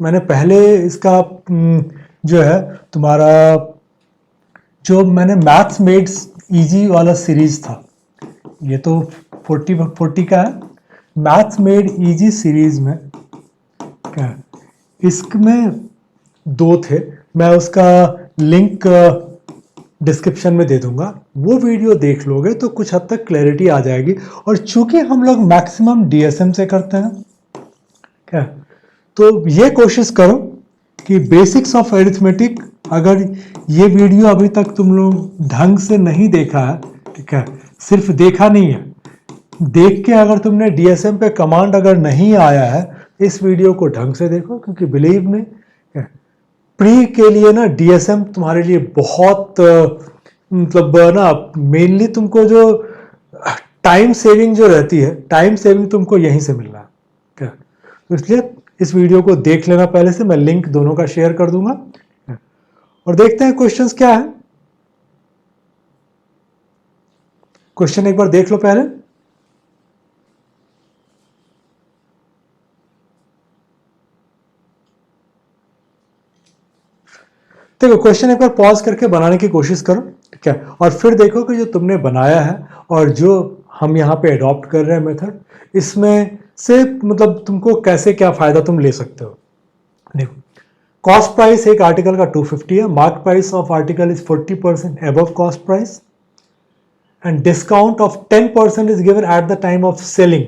मैंने पहले इसका जो है तुम्हारा जो मैंने मैथ्स मेड्स इजी वाला सीरीज था, ये तो 40 का है। मैथ्स मेड इजी सीरीज में क्या है, इसमें 2 थे, मैं उसका लिंक डिस्क्रिप्शन में दे दूंगा। वो वीडियो देख लोगे तो कुछ हद तक क्लैरिटी आ जाएगी। और चूंकि हम लोग मैक्सिमम डीएसएम से करते हैं क्या, तो ये कोशिश करो कि बेसिक्स ऑफ अरिथमेटिक, अगर ये वीडियो अभी तक तुम लोग ढंग से नहीं देखा है, ठीक है, सिर्फ देखा नहीं है, देख के अगर तुमने डीएसएम पे कमांड अगर नहीं आया है, इस वीडियो को ढंग से देखो, क्योंकि बिलीव में प्री के लिए ना डीएसएम तुम्हारे लिए बहुत मतलब ना मेनली तुमको जो टाइम सेविंग जो रहती है, टाइम सेविंग तुमको यहीं से मिल रहा है क्या, तो इसलिए इस वीडियो को देख लेना पहले से, मैं लिंक दोनों का शेयर कर दूंगा। और देखते हैं क्वेश्चंस क्या है। क्वेश्चन एक बार देख लो पहले। देखो क्वेश्चन एक बार पॉज करके बनाने की कोशिश करो, ठीक है, और फिर देखो कि जो तुमने बनाया है और जो हम यहाँ पे अडॉप्ट कर रहे हैं मेथड, इसमें से मतलब तुमको कैसे क्या फायदा तुम ले सकते हो। देखो कॉस्ट प्राइस एक आर्टिकल का 250 है, mark price of article is 40% above cost price and discount of 10% is given at the time of selling,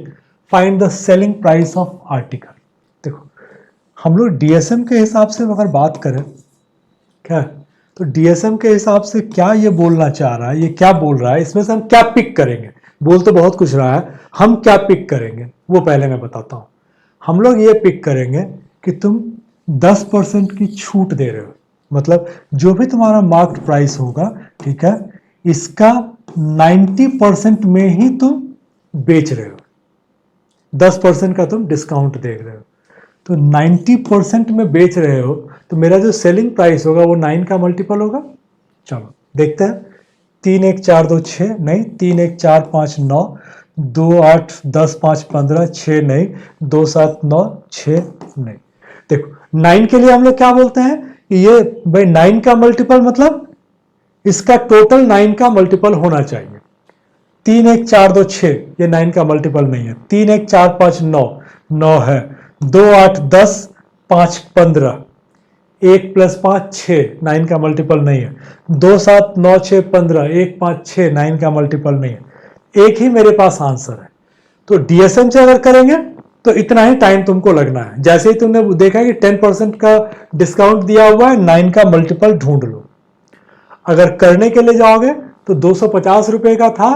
find the selling price of article. देखो हम लोग डीएसएम के हिसाब से अगर बात करें क्या, तो डीएसएम के हिसाब से क्या ये बोलना चाह रहा है, ये क्या बोल रहा है, इसमें से हम क्या पिक करेंगे। बोल तो बहुत कुछ रहा है, हम क्या पिक करेंगे वो पहले मैं बताता हूं। हम लोग ये पिक करेंगे कि तुम 10% की छूट दे रहे हो, मतलब जो भी तुम्हारा मार्क्ड प्राइस होगा, ठीक है, इसका 90% में ही तुम बेच रहे हो, 10% का तुम डिस्काउंट दे रहे हो, तो 90% में बेच रहे हो, तो मेरा जो सेलिंग प्राइस होगा वो 9 का मल्टीपल होगा। चलो देखते हैं, 3 1 4 2 6 नहीं, 3 1 4 5 9, 2 8 10 5 15 6 नहीं, 2 7 9 6 नहीं। देखो 9 के लिए हम लोग क्या बोलते हैं कि ये भाई 9 का मल्टीपल मतलब इसका टोटल 9 का मल्टीपल होना चाहिए। 3 1 4 2 6 ये 9 का मल्टीपल नहीं है। 3 1 4 5 9 9 है। 2 8 10 5 15, 1 + 5 6 9 का मल्टीपल नहीं है। 2 7 9 6 15, 1 5 6 9 का मल्टीपल नहीं है। एक ही मेरे पास आंसर है। तो डीएसएम से अगर करेंगे तो इतना ही टाइम तुमको लगना है। जैसे ही तुमने देखा कि 10% का डिस्काउंट दिया हुआ है, 9 का मल्टीपल ढूंढ लो। अगर करने के लिए जाओगे तो 250 रुपए का था,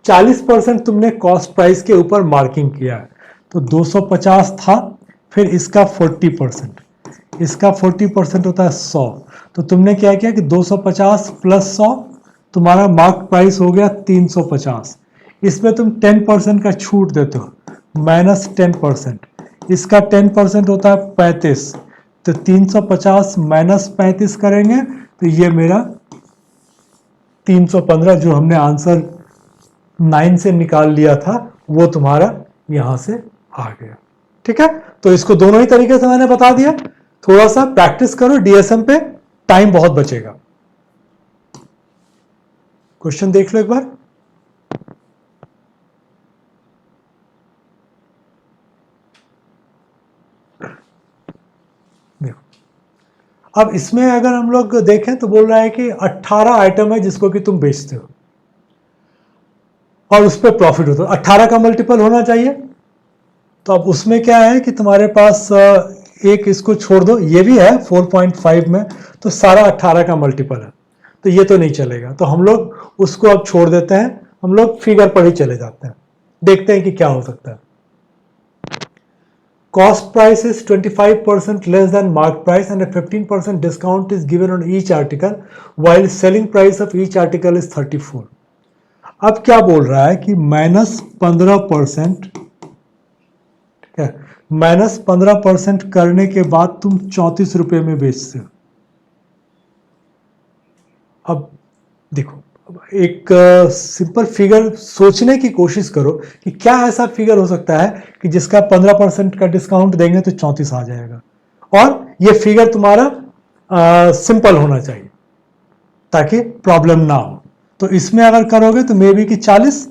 40% तुमने कॉस्ट प्राइस के ऊपर मार्किंग किया है, तो 250 था, फिर इसका 40%, इसका 40% होता है 100, तो तुमने क्या किया कि 250 + 100 तुम्हारा मार्क प्राइस हो गया 350। इसमें तुम 10% का छूट देते हो, -10%, इसका 10% होता है 35, तो 350 - 35 करेंगे तो ये मेरा 315 जो हमने आंसर 9 से निकाल लिया था वो तुम्हारा यहां से आ गया। ठीक है, तो इसको दोनों ही तरीके से मैंने बता दिया। थोड़ा सा प्रैक्टिस करो डीएसएम पे, टाइम बहुत बचेगा। क्वेश्चन देख लो एक बार। देखो अब इसमें अगर हम लोग देखें तो बोल रहा है कि 18 आइटम है जिसको कि तुम बेचते हो और उस पर प्रॉफिट होता है, 18 का मल्टीपल होना चाहिए। तो अब उसमें क्या है कि तुम्हारे पास एक इसको छोड़ दो, ये भी है 4.5 में, तो सारा 18 का मल्टीपल है, तो ये तो नहीं चलेगा, तो हम लोग उसको अब छोड़ देते हैं, हम लोग फिगर पर ही चले जाते हैं, देखते हैं कि क्या हो सकता है। Cost price is 25% less than mark price and a 15% discount is given on each article while selling price of each article is 34। अब क्या बोल रहा है कि -15%, ठीक है, -15% करने के बाद तुम 34 रुपए में बेचते हो। अब देखो एक सिंपल फिगर सोचने की कोशिश करो कि क्या ऐसा फिगर हो सकता है कि जिसका 15% का डिस्काउंट देंगे तो 34 आ जाएगा, और ये फिगर तुम्हारा सिंपल होना चाहिए ताकि प्रॉब्लम ना हो। तो इसमें अगर करोगे तो मे बी कि 40,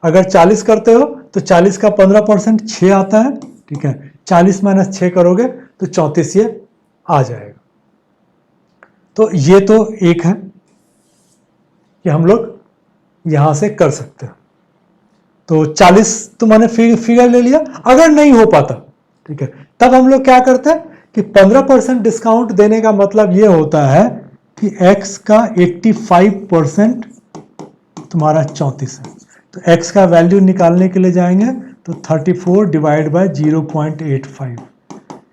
अगर 40 करते हो तो 40 का 15% 6 आता है, ठीक है। 40 माइनस 6 करोगे तो 34 ये आ जाएगा। तो ये तो एक है कि हम लोग यहां से कर सकते हैं। तो 40 तो मैंने फिगर ले लिया। अगर नहीं हो पाता, ठीक है, तब हम लोग क्या करते हैं कि 15% डिस्काउंट देने का मतलब ये होता है कि x का 85% तुम्हारा 34 है। तो x का वैल्यू निकालने के लिए जाएंगे तो 34 डिवाइड बाय 0.85,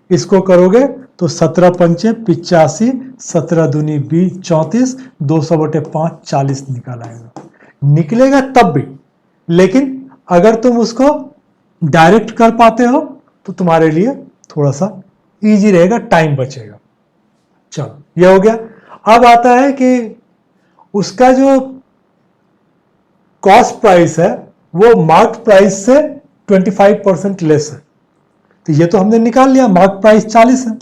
इसको करोगे तो 17 पंचे 85, 17 दूनी 20, 34, 200/5 40 निकाल आएगा। निकलेगा तब भी, लेकिन अगर तुम उसको डायरेक्ट कर पाते हो तो तुम्हारे लिए थोड़ा सा इजी रहेगा, टाइम बचेगा। चलो ये हो गया। अब आता है कि उसका जो कॉस्ट प्राइस है वो मार्क प्राइस से 25% लेस है। तो ये तो हमने निकाल लिया, मार्क प्राइस 40 है,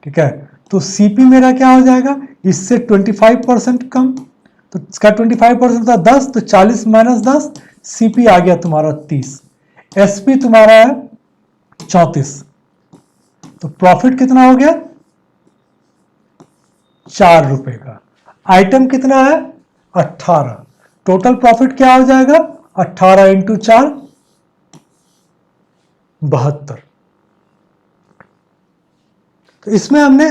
ठीक है। तो सीपी मेरा क्या हो जाएगा, इससे 25% कम, तो इसका 25% था 10, तो 40 माइनस 10, सीपी आ गया तुम्हारा 30, एसपी तुम्हारा है 34। तो प्रॉफिट कितना हो गया, 4 रुपए का। आइटम कितना है, 18। टोटल प्रॉफिट क्या हो जाएगा, 18 इंटू 4 72। तो इसमें हमने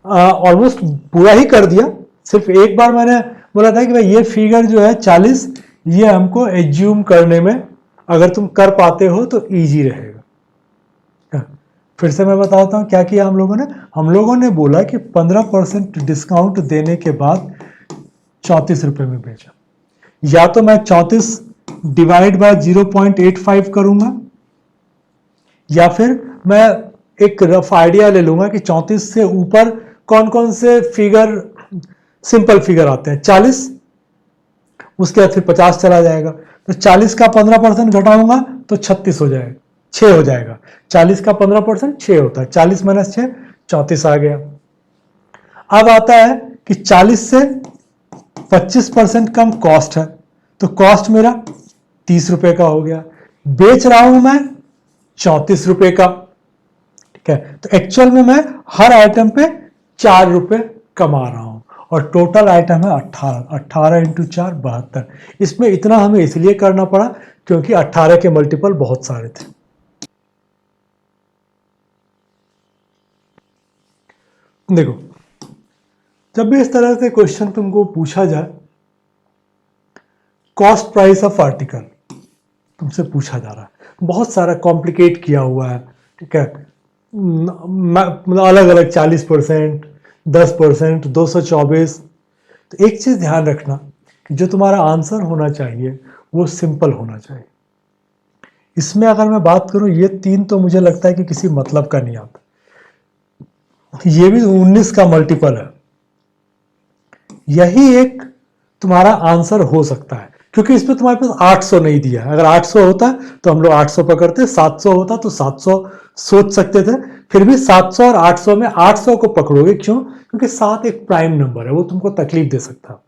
ऑलमोस्ट पूरा ही कर दिया। सिर्फ एक बार मैंने बोला था कि भाई ये फिगर जो है 40, ये हमको एज्यूम करने में अगर तुम कर पाते हो तो इजी रहेगा। फिर से मैं बताता हूँ क्या किया हम लोगों ने बोला कि 15% डिस्काउंट देने के बाद 34 रुपए में बेचा। या तो मैं 34 डिवाइड बाय 0.85 करूंगा, या फिर मैं एक रफ आइडिया ले लूंगा कि 34 से ऊपर कौन कौन से फिगर सिंपल फिगर आते हैं। 40, उसके बाद फिर 50 चला जाएगा, तो 40 का 15% घटाऊंगा तो 36 हो जाएगा, 6 हो जाएगा। 40 का 15% 6 होता है, 40 माइनस 6 34 आ गया। अब आता है कि 40 से 25% कम कॉस्ट है, तो कॉस्ट मेरा 30 रुपए का हो गया। बेच रहा हूं मैं 34 रुपए का, ठीक है। तो एक्चुअल में मैं हर आइटम पे 4 रुपए कमा रहा हूं, और टोटल आइटम है 18। 18 इंटू 4 72। इसमें इतना हमें इसलिए करना पड़ा क्योंकि 18 के मल्टीपल बहुत सारे थे। देखो, जब भी इस तरह से क्वेश्चन तुमको पूछा जाए, कॉस्ट प्राइस ऑफ आर्टिकल तुमसे पूछा जा रहा है, बहुत सारा कॉम्प्लिकेट किया हुआ है, ठीक है। मतलब अलग अलग 40%, 10%, 224। तो एक चीज ध्यान रखना कि जो तुम्हारा आंसर होना चाहिए वो सिंपल होना चाहिए। इसमें अगर मैं बात करूं, ये 3 तो मुझे लगता है कि किसी मतलब का नहीं आता। ये भी 19 का मल्टीपल है, यही एक तुम्हारा आंसर हो सकता है, क्योंकि इसमें तुम्हारे पास 800 नहीं दिया। अगर 800 होता तो हम लोग 800 पकड़ते, 700 होता तो 700 सोच सकते थे। फिर भी 700 और 800 में 800 को पकड़ोगे, क्यों, क्योंकि 7 एक प्राइम नंबर है, वो तुमको तकलीफ दे सकता है।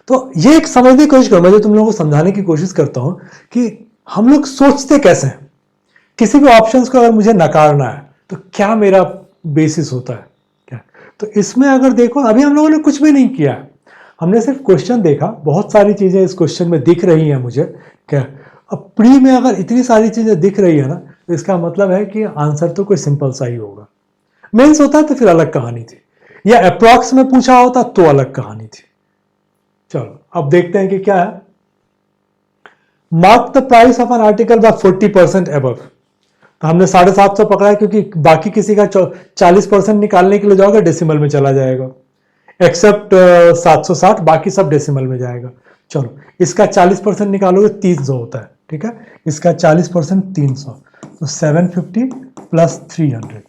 तो ये एक समझने की कोशिश करो, मैं जो तुम लोगों को समझाने की कोशिश करता हूं कि हम लोग सोचते कैसे हैं। किसी भी ऑप्शंस को अगर मुझे नकारना है तो क्या मेरा बेसिस होता है क्या। तो इसमें अगर देखो, अभी हम लोगों ने कुछ भी नहीं किया, हमने सिर्फ क्वेश्चन देखा। बहुत सारी चीजें इस क्वेश्चन में दिख रही हैं मुझे, क्या। अब प्री में अगर इतनी सारी चीजें दिख रही है ना, तो इसका मतलब है कि आंसर तो कोई सिंपल सा ही होगा। मेंस होता तो फिर अलग कहानी थी, या अप्रॉक्स में पूछा होता तो अलग कहानी थी। चलो अब देखते हैं कि क्या है। Mark the price of an article by 40% above. तो हमने 750 पकड़ा है, क्योंकि बाकी किसी का 40% निकालने के लिए जाओगे डेसिमल में चला जाएगा, एक्सेप्ट 760, बाकी सब डेसिमल में जाएगा। चलो इसका 40% निकालोगे 300 होता है, ठीक है। इसका 40% 300, तो 750 प्लस 300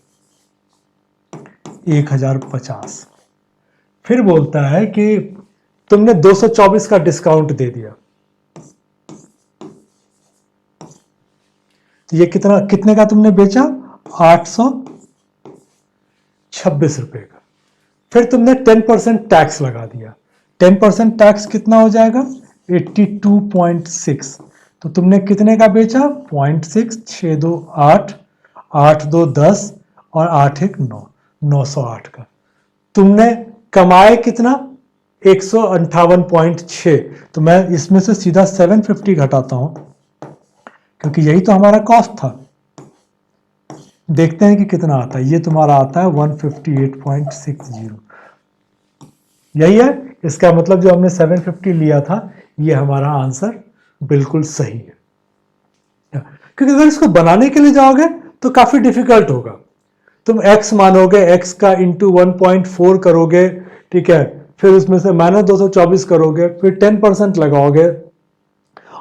1050। फिर बोलता है कि तुमने 224 का डिस्काउंट दे दिया, तो ये कितने का तुमने बेचा, 800 26 रुपये का। फिर तुमने 10% टैक्स लगा दिया। 10% टैक्स कितना हो जाएगा? 82.6। तो तुमने कितने का बेचा? 0.6, 6 2 8, 8 2 10 और 8 1 9, 908 का। तुमने कमाए कितना? 158.6। तो मैं इसमें से सीधा 750 घटाता हूं, क्योंकि यही तो हमारा कॉस्ट था। देखते हैं कि कितना आता है। ये तुम्हारा आता है 158.60। यही है, इसका मतलब जो हमने 750 लिया था, ये हमारा आंसर बिल्कुल सही है। क्योंकि अगर इसको बनाने के लिए जाओगे तो काफी डिफिकल्ट होगा। तुम x मानोगे, x का इंटू 1.4 करोगे, ठीक है, फिर उसमें से -224 करोगे, फिर 10% लगाओगे,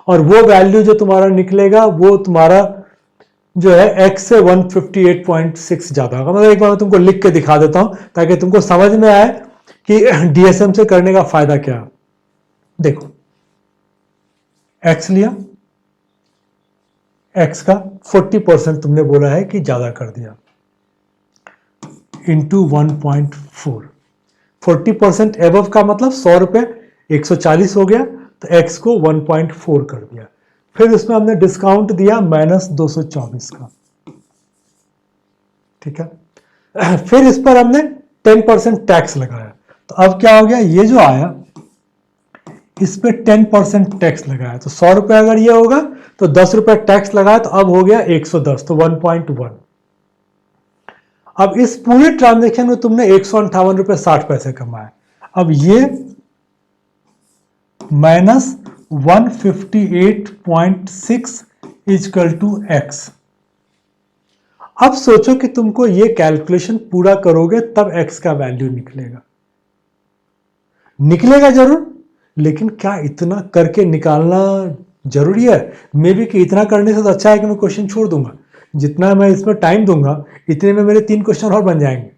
और वो वैल्यू जो तुम्हारा निकलेगा वो तुम्हारा जो है x से 158.6 ज्यादा होगा। मतलब एक बार मैं तुमको लिख के दिखा देता हूं ताकि तुमको समझ में आए कि डीएसएम से करने का फायदा क्या है। देखो, x लिया, x का 40% तुमने बोला है कि ज्यादा कर दिया, इंटू 1.4। 40% एबव का मतलब 100 रुपए 140 हो गया, तो x को 1.4 कर दिया। फिर उसमें हमने डिस्काउंट दिया -224 का, ठीक है। फिर इस पर हमने 10% टैक्स लगाया। तो अब क्या हो गया? ये जो आया इस पे 10% टैक्स लगाया, तो 100 रुपए अगर ये होगा तो 10 रुपए टैक्स लगाया, तो अब हो गया 110, तो 1.1। अब इस पूरे ट्रांजेक्शन में तुमने 158 रुपए 60 पैसे कमाए। अब ये -158.6 इजकल टू x। अब सोचो कि तुमको ये कैलकुलेशन पूरा करोगे तब x का वैल्यू निकलेगा। निकलेगा जरूर, लेकिन क्या इतना करके निकालना जरूरी है? मे बी कि इतना करने से तो अच्छा है कि मैं क्वेश्चन छोड़ दूंगा। जितना मैं इसमें टाइम दूंगा इतने में मेरे 3 क्वेश्चन और बन जाएंगे।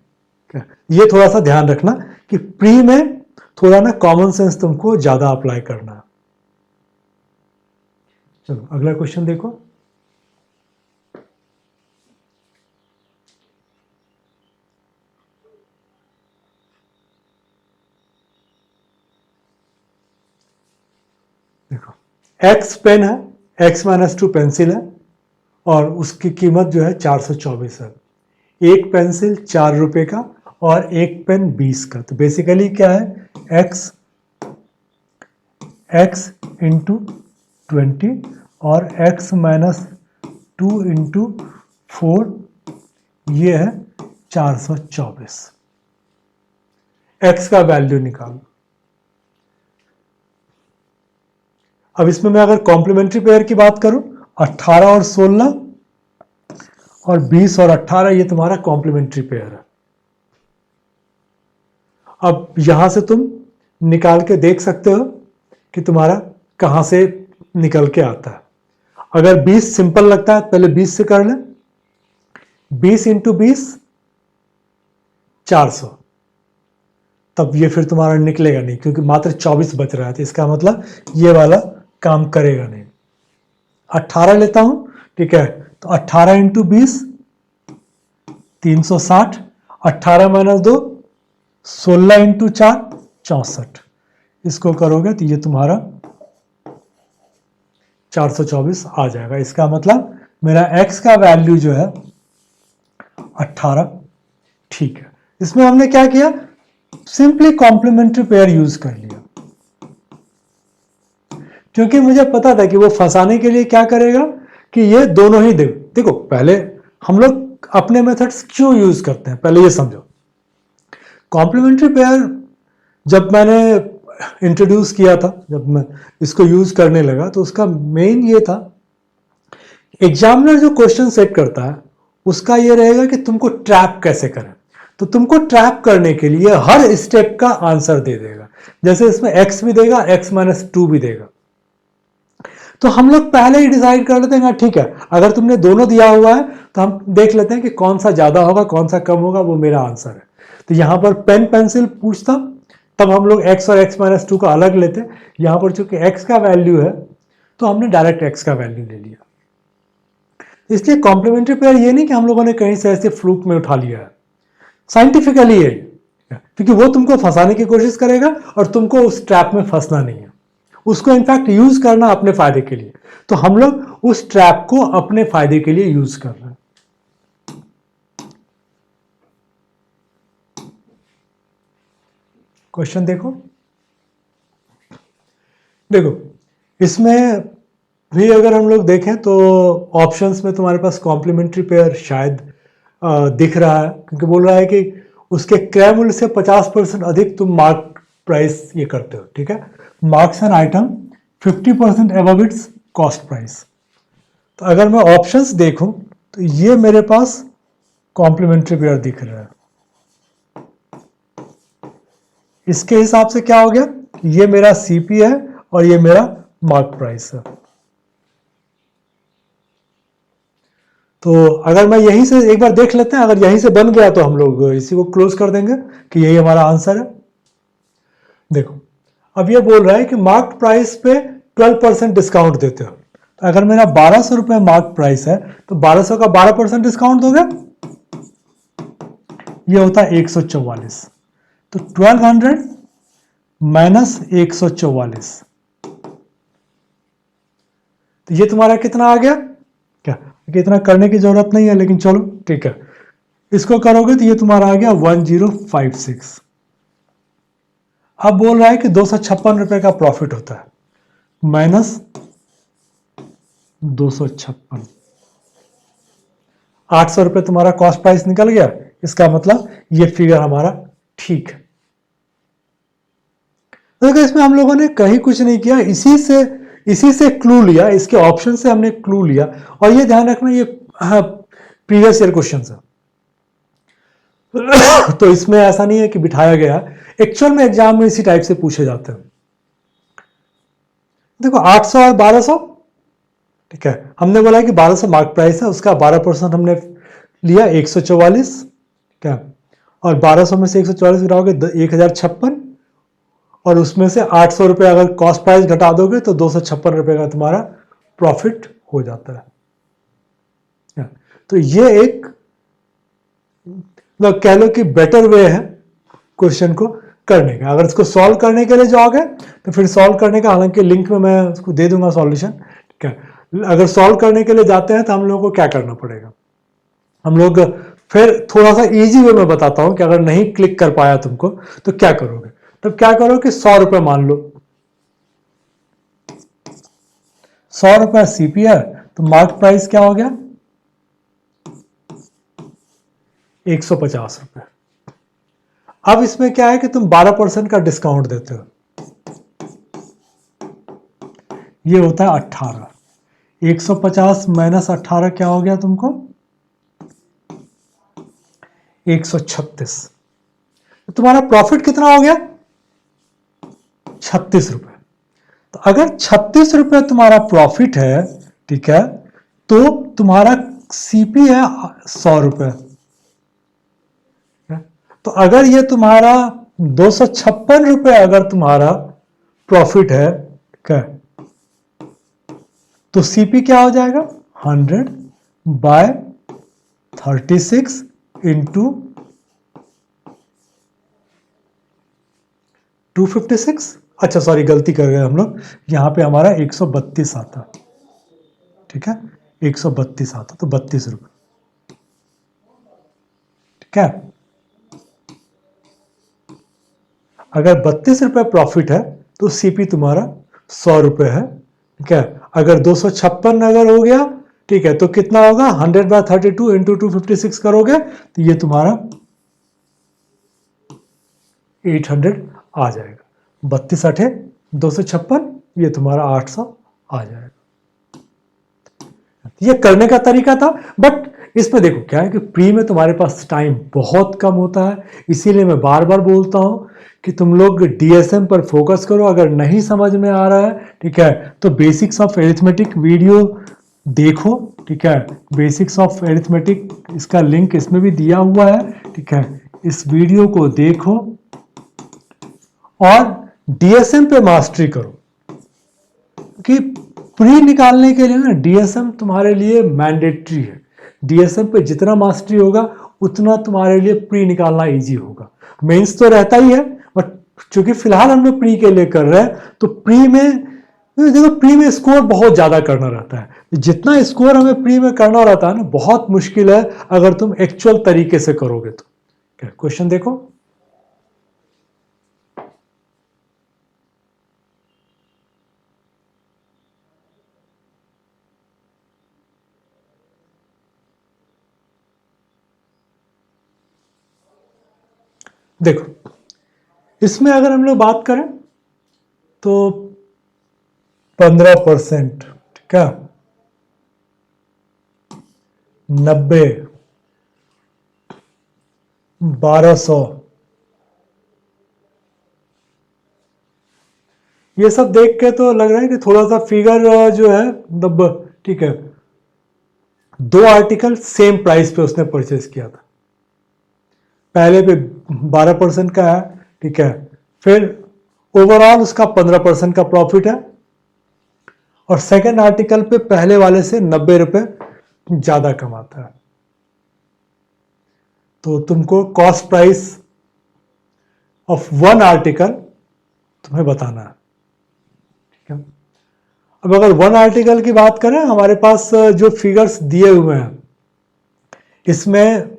ये थोड़ा सा ध्यान रखना कि प्री में थोड़ा ना कॉमन सेंस तुमको ज्यादा अप्लाई करना है। चलो अगला क्वेश्चन देखो। देखो, x पेन है, x-2 पेंसिल है, और उसकी कीमत जो है 424 है। एक पेंसिल 4 रुपए का और एक पेन 20 का। तो बेसिकली क्या है? x इंटू 20 और x-2 इंटू 4, ये है 424। x का वैल्यू निकालो। अब इसमें मैं अगर कॉम्प्लीमेंट्री पेयर की बात करूं, 18 और 16 और 20 और 18, ये तुम्हारा कॉम्प्लीमेंट्री पेयर है। अब यहां से तुम निकाल के देख सकते हो कि तुम्हारा कहां से निकल के आता है। अगर 20 सिंपल लगता है पहले 20 से कर ले। 20 इंटू 20 400। तब ये फिर तुम्हारा निकलेगा नहीं, क्योंकि मात्र 24 बच रहा है, तो इसका मतलब ये वाला काम करेगा नहीं। 18 लेता हूं, ठीक है, तो 18 इंटू 20 360, 18 माइनस 2 16 इंटू 4 64। इसको करोगे तो ये तुम्हारा 424 आ जाएगा। इसका मतलब मेरा x का वैल्यू जो है 18, ठीक है। इसमें हमने क्या किया? सिंपली कॉम्प्लीमेंट्री पेयर यूज कर लिया, क्योंकि मुझे पता था कि वो फंसाने के लिए क्या करेगा कि ये दोनों ही देखो, पहले हम लोग अपने मेथड्स क्यों यूज करते हैं पहले ये समझो। कॉम्प्लीमेंट्री पेयर जब मैंने इंट्रोड्यूस किया था, जब मैं इसको यूज करने लगा, तो उसका मेन ये था, एग्जामिनर जो क्वेश्चन सेट करता है उसका ये रहेगा कि तुमको ट्रैप कैसे करें। तो तुमको ट्रैप करने के लिए हर स्टेप का आंसर दे देगा। जैसे इसमें x भी देगा, x-2 भी देगा। तो हम लोग पहले ही डिसाइड कर लेते हैं, ठीक है, अगर तुमने दोनों दिया हुआ है तो हम देख लेते हैं कि कौन सा ज्यादा होगा कौन सा कम होगा, वो मेरा आंसर है। तो यहां पर पेन पेंसिल पूछता, तब हम लोग x और x-2 का अलग लेते। यहां पर चूंकि x का वैल्यू है तो हमने डायरेक्ट x का वैल्यू ले लिया। इसलिए कॉम्प्लीमेंट्री पेयर ये नहीं कि हम लोगों ने कहीं से ऐसे फ्लूक में उठा लिया है। साइंटिफिकली है, क्योंकि वो तुमको फंसाने की कोशिश करेगा और तुमको उस ट्रैप में फंसना नहीं है, उसको इनफैक्ट यूज करना अपने फायदे के लिए। तो हम लोग उस ट्रैप को अपने फायदे के लिए यूज कर रहे हैं। क्वेश्चन देखो, देखो इसमें भी अगर हम लोग देखें तो ऑप्शंस में तुम्हारे पास कॉम्प्लीमेंट्री पेयर शायद दिख रहा है, क्योंकि बोल रहा है कि उसके क्रय मूल्य से 50% अधिक तुम मार्क प्राइस ये करते हो, ठीक है। Marks an item 50% above it's cost price. तो अगर मैं ऑप्शंस देखूं तो ये मेरे पास कॉम्प्लीमेंट्री पेयर दिख रहा है। इसके हिसाब से क्या हो गया, ये मेरा सीपी है और ये मेरा मार्क प्राइस है। तो अगर मैं यहीं से एक बार देख लेते हैं, अगर यहीं से बन गया तो हम लोग इसी को क्लोज कर देंगे कि यही हमारा आंसर है। देखो अब ये बोल रहा है कि मार्क प्राइस पे 12% डिस्काउंट देते हो। तो अगर मेरा 1200 रुपये मार्क प्राइस है तो 1200 का 12% डिस्काउंट दोगे, ये होता है 144। तो 1200 माइनस 144, तो ये तुम्हारा कितना आ गया, क्या इतना करने की जरूरत नहीं है, लेकिन चलो ठीक है, इसको करोगे तो ये तुम्हारा आ गया 1056। अब बोल रहा है कि 256 रुपए का प्रॉफिट होता है, माइनस 256, 800 रुपए तुम्हारा कॉस्ट प्राइस निकल गया। इसका मतलब ये फिगर हमारा ठीक है। तो इसमें हम लोगों ने कहीं कुछ नहीं किया, इसी से क्लू लिया, इसके ऑप्शन से हमने क्लू लिया। और ये ध्यान रखना, ये प्रीवियस ईयर क्वेश्चन है, तो इसमें ऐसा नहीं है कि बिठाया गया, एक्चुअल में एग्जाम में इसी टाइप से पूछे जाते हैं। देखो 800 और 1200, ठीक है, हमने बोला कि 1200 मार्क प्राइस है, उसका 12% हमने लिया 144, ठीक है, और 1200 में से 144 गिराओगे 1056, और उसमें से 800 रुपये अगर कॉस्ट प्राइस घटा दोगे तो 256 रुपये का तुम्हारा प्रॉफिट हो जाता है। तो ये एक कह लो कि बेटर वे है क्वेश्चन को करने का। अगर इसको सॉल्व करने के लिए जाओगे तो फिर सॉल्व करने का, हालांकि लिंक में मैं उसको दे दूंगा सॉल्यूशन, ठीक है। अगर सॉल्व करने के लिए जाते हैं तो हम लोगों को क्या करना पड़ेगा, हम लोग फिर थोड़ा सा इजी वे में बताता हूं कि अगर नहीं क्लिक कर पाया तुमको तो क्या करोगे। तब क्या करो कि 100 रुपए मान लो, 100 रुपए सीपी है, तो मार्क प्राइस क्या हो गया 150 रुपए। अब इसमें क्या है कि तुम 12% का डिस्काउंट देते हो, ये होता है 18। 150 माइनस 18 क्या हो गया तुमको 136। तो तुम्हारा प्रॉफिट कितना हो गया 36 रुपए। तो अगर 36 रुपए तुम्हारा प्रॉफिट है, ठीक है, तो तुम्हारा सीपी है 100 रुपए। तो अगर ये तुम्हारा 256 रुपए अगर तुम्हारा प्रॉफिट है, ठीक है, तो सीपी क्या हो जाएगा 100 बाय 36 इंटू 256। अच्छा सॉरी, गलती कर गए हम लोग, यहां पे हमारा 132 आता, ठीक है, 132 आता, तो 32 रुपए, ठीक है। अगर 32 रुपए प्रॉफिट है तो सीपी तुम्हारा 100 रुपए है, ठीक है। अगर 256 अगर हो गया, ठीक है, तो कितना होगा 100 बाय 32 इंटू 256 करोगे तो ये तुम्हारा 800 आ जाएगा। 32 अठे 256, ये तुम्हारा 800 आ जाएगा। ये करने का तरीका था, बट इसमें देखो क्या है कि प्री में तुम्हारे पास टाइम बहुत कम होता है, इसीलिए मैं बार बार बोलता हूं कि तुम लोग डीएसएम पर फोकस करो। अगर नहीं समझ में आ रहा है, ठीक है, तो बेसिक्स ऑफ एरिथमेटिक वीडियो देखो, ठीक है, बेसिक्स ऑफ एरिथमेटिक, इसका लिंक इसमें भी दिया हुआ है, ठीक है, इस वीडियो को देखो और डीएसएम पे मास्टरी करो, कि प्री निकालने के लिए ना डीएसएम तुम्हारे लिए मैंडेटरी है। डीएसएम पे जितना मास्टरी होगा उतना तुम्हारे लिए प्री निकालना इजी होगा। मेंस तो रहता ही है, बट चूंकि फिलहाल हम लोग प्री के लिए कर रहे हैं, तो प्री में देखो, प्री में स्कोर बहुत ज्यादा करना रहता है। जितना स्कोर हमें प्री में करना रहता है ना, बहुत मुश्किल है अगर तुम एक्चुअल तरीके से करोगे तो। क्वेश्चन देखो, देखो इसमें अगर हम लोग बात करें तो 15%, ठीक है, 90, 1200, ये सब देख के तो लग रहा है कि थोड़ा सा फिगर जो है मतलब ठीक है। दो आर्टिकल सेम प्राइस पे उसने परचेज किया था, पहले पे 12% का है, ठीक है, फिर ओवरऑल उसका 15% का प्रॉफिट है, और सेकंड आर्टिकल पे पहले वाले से 90 रुपए ज्यादा कमाता है। तो तुमको cost price of one article तुम्हें बताना है, ठीक है। अब अगर वन आर्टिकल की बात करें, हमारे पास जो फिगर्स दिए हुए हैं इसमें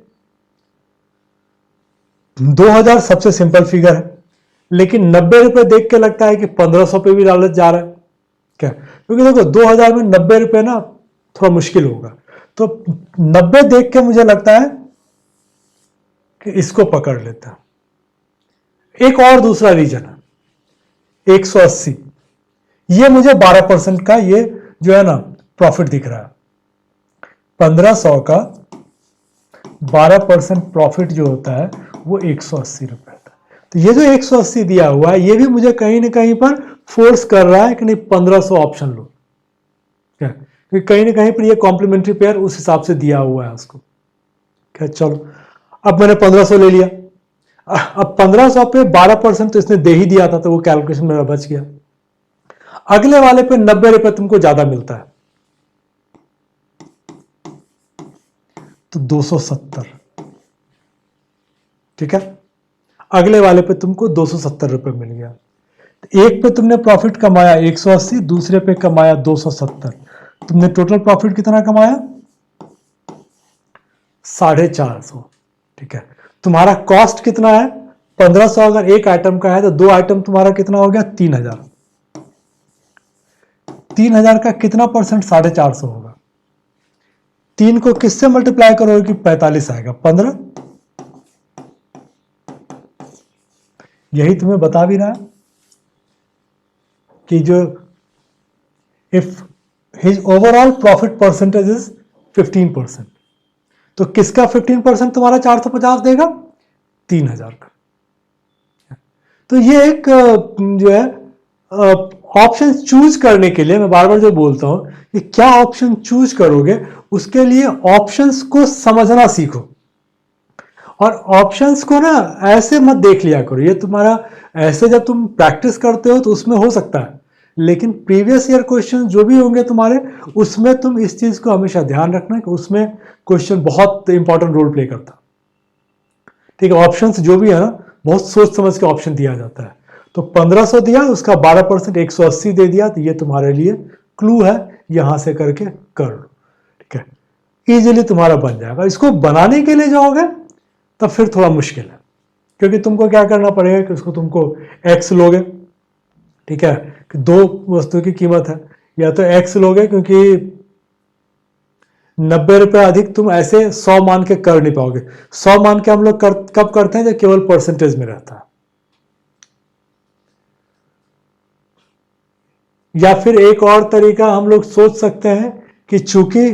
2000 सबसे सिंपल फिगर है, लेकिन 90 रुपए देख के लगता है कि 1500 पे भी लालच जा रहा है क्या, क्योंकि देखो 2000 में 90 रुपए ना थोड़ा मुश्किल होगा। तो 90 देख के मुझे लगता है कि इसको पकड़ लेता है। एक और दूसरा रीजन है 180, ये मुझे 12% का ये जो है ना प्रॉफिट दिख रहा है। 1500 का 12% प्रॉफिट जो होता है वो 180 रुपए था। तो ये जो 180 दिया हुआ है, ये भी मुझे कहीं ना कहीं पर फोर्स कर रहा है कि नहीं 1500 ऑप्शन लो, क्या, क्योंकि कहीं ना कहीं पर ये कॉम्प्लीमेंट्री पेयर उस हिसाब से दिया हुआ है उसको। क्या, चलो अब मैंने 1500 ले लिया। अब 1500 पे 12% तो इसने दे ही दिया था, तो वो कैलकुलेशन मेरा बच गया। अगले वाले पे 90 रुपए तुमको ज्यादा मिलता है, तो 270, ठीक है। अगले वाले पे तुमको 270 रुपए मिल गया। एक पे तुमने प्रॉफिट कमाया 180, दूसरे पे कमाया 270, तुमने टोटल प्रॉफिट कितना कमाया 450, ठीक है। तुम्हारा कॉस्ट कितना है 1500, अगर एक आइटम का है तो दो आइटम तुम्हारा कितना हो गया 3000। 3000 का कितना परसेंट 450 होगा, 3 को किससे मल्टीप्लाई करोगे कि 45 आएगा, 15। यही तुम्हें बता भी रहा है कि जो if his overall profit percentage is 15%, तो किसका 15% तुम्हारा 450 देगा 3000 का। तो ये एक जो है ऑप्शन चूज करने के लिए मैं बार बार जो बोलता हूं कि क्या ऑप्शन चूज करोगे, उसके लिए ऑप्शंस को समझना सीखो। और ऑप्शंस को ना ऐसे मत देख लिया करो, ये तुम्हारा ऐसे जब तुम प्रैक्टिस करते हो तो उसमें हो सकता है, लेकिन प्रीवियस ईयर क्वेश्चन जो भी होंगे तुम्हारे, उसमें तुम इस चीज को हमेशा ध्यान रखना कि उसमें क्वेश्चन बहुत इंपॉर्टेंट रोल प्ले करता है, ठीक है। ऑप्शंस जो भी है ना बहुत सोच समझ के ऑप्शन दिया जाता है। तो 1500 दिया, उसका 12% 180 दे दिया, तो ये तुम्हारे लिए क्लू है, यहां से करके कर लो, ठीक है। इजीली तुम्हारा बन जाएगा। इसको बनाने के लिए जाओगे तब फिर थोड़ा मुश्किल है, क्योंकि तुमको क्या करना पड़ेगा कि उसको तुमको एक्स लोगे, ठीक है, कि दो वस्तु की कीमत है, या तो एक्स लोगे क्योंकि 90 रुपए अधिक तुम ऐसे 100 मान के कर नहीं पाओगे। 100 मान के हम लोग कब करते हैं जब केवल परसेंटेज में रहता है। या फिर एक और तरीका हम लोग सोच सकते हैं कि चूंकि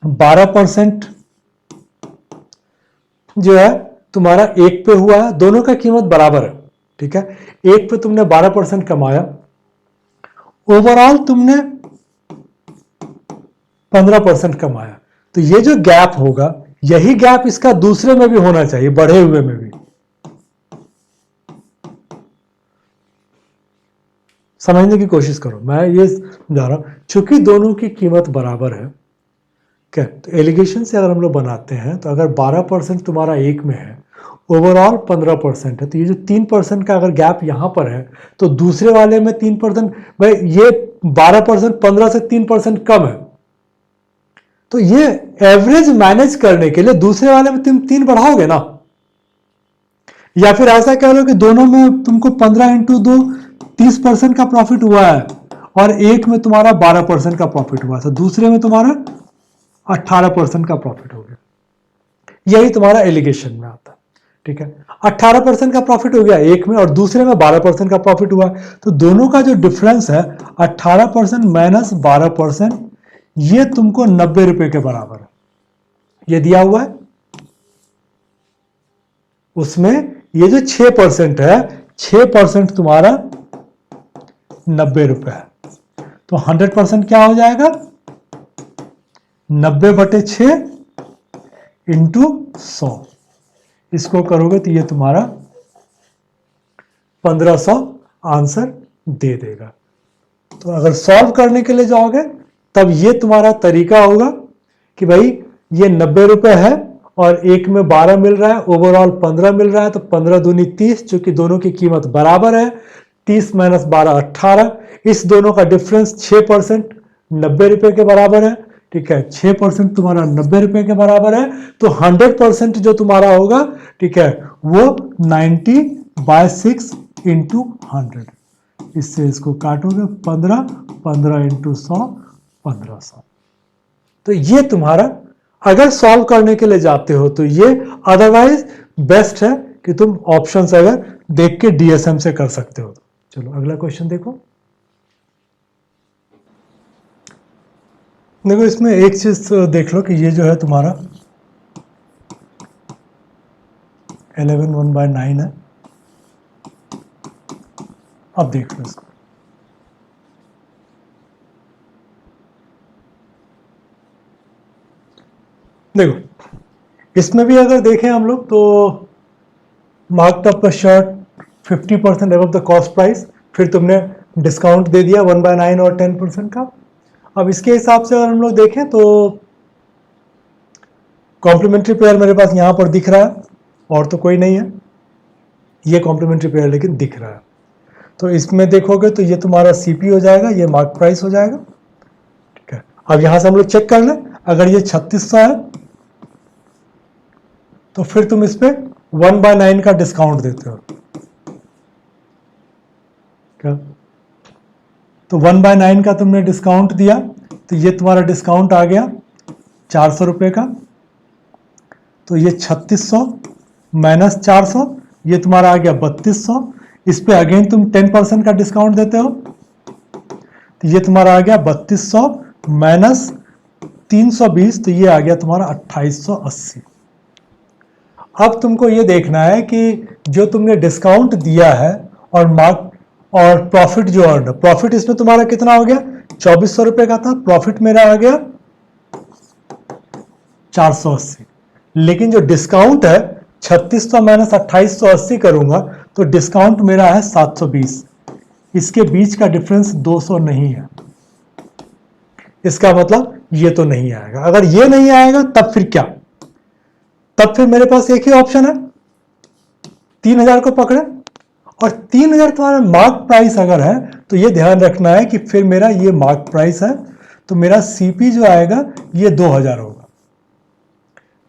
12% जो है तुम्हारा एक पे हुआ है, दोनों का कीमत बराबर है, ठीक है। एक पे तुमने 12% कमाया, ओवरऑल तुमने 15% कमाया, तो ये जो गैप होगा, यही गैप इसका दूसरे में भी होना चाहिए, बढ़े हुए में भी। समझने की कोशिश करो, मैं ये समझा रहा हूं, चूंकि दोनों की कीमत बराबर है, ठीक है। तो एलिगेशन से अगर हम लोग बनाते हैं तो अगर 12% तुम्हारा एक में है, ओवरऑल 15% है, तो ये जो 3% का अगर गैप यहाँ पर है तो दूसरे वाले में 3%, भाई ये 12% 15 से 3% कम है, तो ये एवरेज मैनेज करने के लिए दूसरे वाले में तुम 3 बढ़ाओगे ना, या फिर ऐसा कह लो कि दोनों में तुमको 15 इंटू 2 30% का प्रॉफिट हुआ है और एक में तुम्हारा 12% का प्रॉफिट हुआ है, तो दूसरे में तुम्हारा 18% का प्रॉफिट हो गया। यही तुम्हारा एलिगेशन में आता है, ठीक है। 18% का प्रॉफिट हो गया एक में और दूसरे में 12% का प्रॉफिट हुआ, तो दोनों का जो डिफरेंस है 18% माइनस 12%, ये तुमको 90 रुपए के बराबर है, ये दिया हुआ है। उसमें ये जो 6% है, 6% तुम्हारा 90 रुपए है, तो 100% क्या हो जाएगा, 90/6 इंटू 100, इसको करोगे तो ये तुम्हारा 1500 आंसर दे देगा। तो अगर सॉल्व करने के लिए जाओगे तब ये तुम्हारा तरीका होगा कि भाई ये 90 रुपए है और एक में 12 मिल रहा है, ओवरऑल 15 मिल रहा है, तो 15 दूनी 30, चूंकि दोनों की कीमत बराबर है, 30 माइनस 12 18, इस दोनों का डिफरेंस 6% 90 रुपए के बराबर है, ठीक है। 6% तुम्हारा 90 रुपए के बराबर है, तो 100% जो तुम्हारा होगा, ठीक है, वो 90/6 इंटू 100, इससे इसको काटोगे 15 इंटू 100 1500। तो ये तुम्हारा अगर सॉल्व करने के लिए जाते हो तो ये, अदरवाइज बेस्ट है कि तुम ऑप्शंस अगर देख के डीएसएम से कर सकते हो। चलो अगला क्वेश्चन देखो। देखो इसमें एक चीज देख लो कि ये जो है तुम्हारा 11 1/9 है। अब देख लो इसको, देखो इसमें भी अगर देखें हम लोग तो marked up shirt 50% above the cost price, फिर तुमने डिस्काउंट दे दिया 1/9 और 10% का। अब इसके हिसाब से अगर हम लोग देखें तो कॉम्प्लीमेंट्री पेयर मेरे पास यहां पर दिख रहा है और तो कोई नहीं है, ये कॉम्प्लीमेंट्री पेयर लेकिन दिख रहा है। तो इसमें देखोगे तो ये तुम्हारा सीपी हो जाएगा, ये मार्क प्राइस हो जाएगा, ठीक है। अब यहां से हम लोग चेक कर लें, अगर ये 3600 है तो फिर तुम इस पे 1/9 का डिस्काउंट देते हो, क्या, तो 1/9 का तुमने डिस्काउंट दिया, तो ये तुम्हारा डिस्काउंट आ गया 400 रुपए का, तो ये 3600 माइनस 400, ये तुम्हारा आ गया 3200, इस पे अगेन तुम 10% का डिस्काउंट देते हो, तो ये तुम्हारा आ गया 3200 माइनस 320, तो ये आ गया तुम्हारा 2880। अब तुमको ये देखना है कि जो तुमने डिस्काउंट दिया है और मार्क और प्रॉफिट जो अर्न, प्रॉफिट इसमें तुम्हारा कितना हो गया, 2400 रुपए का था, प्रॉफिट मेरा आ गया 480, लेकिन जो डिस्काउंट है 3600 माइनस 2880 करूंगा तो डिस्काउंट मेरा है 720, इसके बीच का डिफरेंस 200 नहीं है, इसका मतलब ये तो नहीं आएगा। अगर ये नहीं आएगा तब फिर क्या, तब फिर मेरे पास एक ही ऑप्शन है, 3000 को पकड़े, और 3000 तुम्हारा मार्क प्राइस अगर है तो ये ध्यान रखना है कि फिर मेरा ये मार्क प्राइस है, तो मेरा सीपी जो आएगा ये 2000 होगा।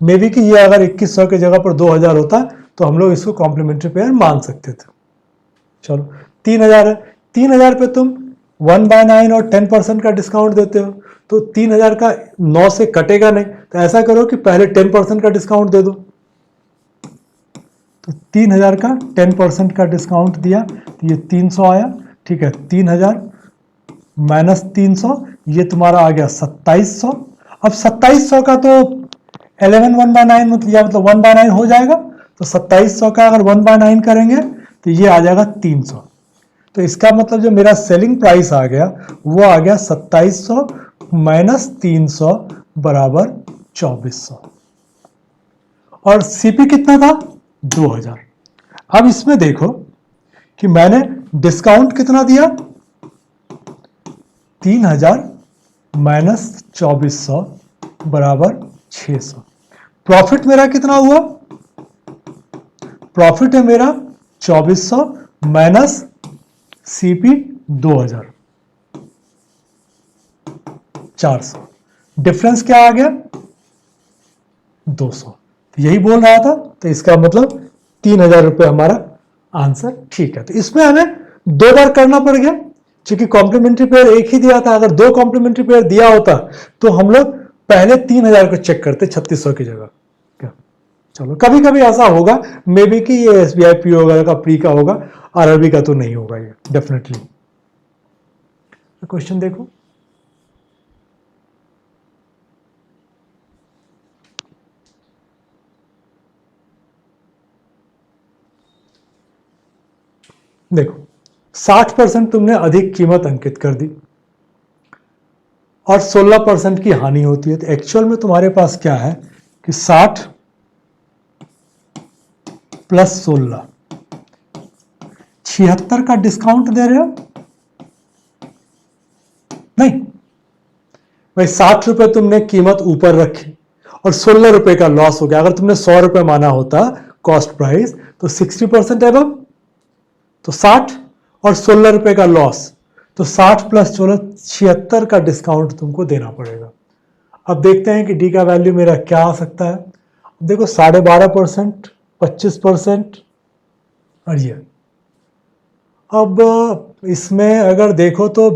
मे बी कि ये अगर 2100 की जगह पर 2000 होता तो हम लोग इसको कॉम्प्लीमेंट्री पेयर मान सकते थे। चलो 3000 है, 3000 पे तुम 1/9 और 10% का डिस्काउंट देते हो, तो 3000 का 9 से कटेगा नहीं, तो ऐसा करो कि पहले 10% का डिस्काउंट दे दो, तो 3000 का 10% का डिस्काउंट दिया तो ये 300 आया, ठीक है। 3000 माइनस 300, ये तुम्हारा आ गया 2700। अब 2700 का तो 11 1/9 मतलब 1/9 हो जाएगा, तो 2700 का अगर 1/9 करेंगे तो ये आ जाएगा 300, तो इसका मतलब जो मेरा सेलिंग प्राइस आ गया वो आ गया 2700 माइनस 300 बराबर 2400, और सीपी कितना था 2000। अब इसमें देखो कि मैंने डिस्काउंट कितना दिया, 3000 माइनस 2400, बराबर 600। प्रॉफिट मेरा कितना हुआ? प्रॉफिट है मेरा 2400 माइनस सीपी 2000, 400। डिफरेंस क्या आ गया? 200। तो यही बोल रहा था, तो इसका मतलब 3000 रुपये हमारा आंसर ठीक है। तो इसमें हमें 2 बार करना पड़ गया, क्योंकि कॉम्प्लीमेंट्री पेयर एक ही दिया था। अगर 2 कॉम्प्लीमेंट्री पेयर दिया होता तो हम लोग पहले 3000 को चेक करते 3600 की जगह। क्या चलो, कभी कभी ऐसा होगा मे बी कि ये एसबीआई पी वगैरह का प्री का होगा, आरआरबी का तो नहीं होगा ये डेफिनेटली। क्वेश्चन देखो, देखो 60% तुमने अधिक कीमत अंकित कर दी और 16% की हानि होती है। तो एक्चुअल में तुम्हारे पास क्या है कि 60 प्लस 16, 76 का डिस्काउंट दे रहे हो? नहीं भाई, 60 रुपए तुमने कीमत ऊपर रखी और 16 रुपए का लॉस हो गया। अगर तुमने 100 रुपए माना होता कॉस्ट प्राइस तो 60% एबव, तो 60 और 16 रुपए का लॉस, तो 60 प्लस 16, 76 का डिस्काउंट तुमको देना पड़ेगा। अब देखते हैं कि डी का वैल्यू मेरा क्या आ सकता है। देखो 12.5%, 25% और ये। अब इसमें अगर देखो तो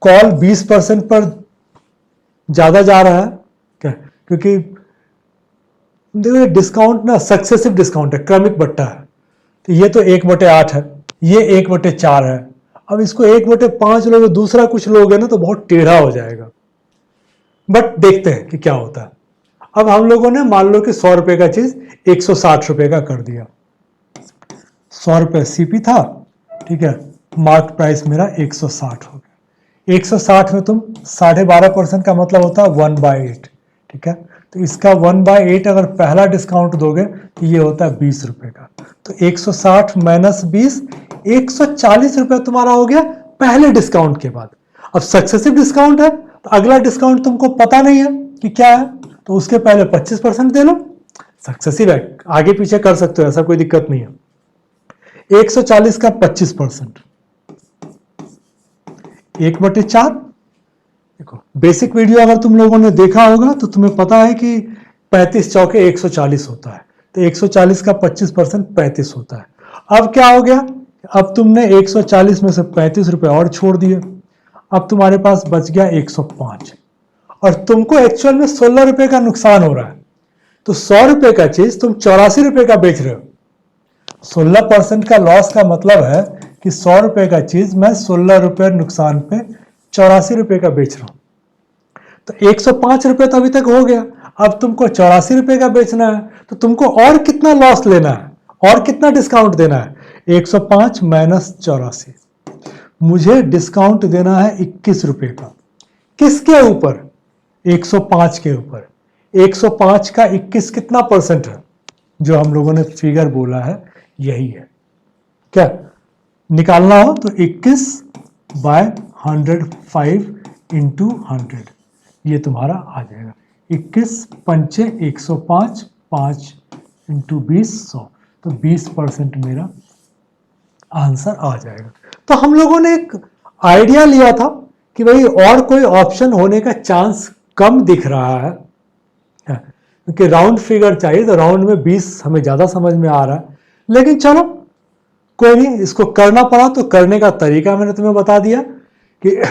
कॉल 20% पर ज्यादा जा रहा है क्या, क्योंकि देखो डिस्काउंट ना सक्सेसिव डिस्काउंट है, क्रमिक बट्टा है। तो ये तो 1/8 है, ये 1/4 है। अब इसको 1/5 लोगे, दूसरा कुछ लोगे ना तो बहुत टेढ़ा हो जाएगा। बट देखते हैं कि क्या होता है। अब हम लोगों ने मान लो कि 100 रुपए का चीज 160 रुपए का कर दिया। 100 रुपए सीपी था, ठीक है, मार्क प्राइस मेरा 160 हो गया। 160 में तुम 12.5% का मतलब होता है 1/8, ठीक है। तो इसका 1/8 अगर पहला डिस्काउंट दोगे तो ये होता है 20 रुपए का। तो 160 माइनस 20, 140 रुपए तुम्हारा हो गया पहले डिस्काउंट के बाद। अब सक्सेसिव डिस्काउंट है तो अगला डिस्काउंट तुमको पता नहीं है कि क्या है, तो उसके पहले 25% दे लो। सक्सेसिव है, आगे पीछे कर सकते हो, ऐसा कोई दिक्कत नहीं है। 140 का 25%, 1/4। देखो बेसिक वीडियो अगर तुम लोगों ने देखा होगा तो तुम्हें पता है कि 35 चौके 140 होता है। तो 140 का 25% 35 होता है। अब क्या हो गया, अब तुमने 140 में से 35 रुपए और छोड़ दिए, अब तुम्हारे पास बच गया 105 और तुमको एक्चुअल में 16 रुपए का नुकसान हो रहा है। तो 100 रुपए का चीज तुम 84 रुपए का बेच रहे हो। 16% का लॉस का मतलब है कि 100 रुपए का चीज मैं 16 रुपए नुकसान पे 84 रुपए का बेच रहा हूं। तो 105 रुपए तो अभी तक हो गया, अब तुमको 84 रुपए का बेचना है, तो तुमको और कितना लॉस लेना है और कितना डिस्काउंट देना है? 105 माइनस 84, मुझे डिस्काउंट देना है 21 रुपए का। किसके ऊपर? 105 के ऊपर। 105 का 21 कितना परसेंट है? जो हम लोगों ने फिगर बोला है यही है। क्या निकालना हो तो 21/105 इंटू 100, ये तुम्हारा आ जाएगा 21 पंचे 105, 5 इंटू 20, 100। तो 20% मेरा आंसर आ जाएगा। तो हम लोगों ने एक आइडिया लिया था कि भाई और कोई ऑप्शन होने का चांस कम दिख रहा है, क्योंकि राउंड फिगर चाहिए, तो राउंड में 20 हमें ज्यादा समझ में आ रहा है। लेकिन चलो कोई नहीं, इसको करना पड़ा तो करने का तरीका मैंने तुम्हें बता दिया कि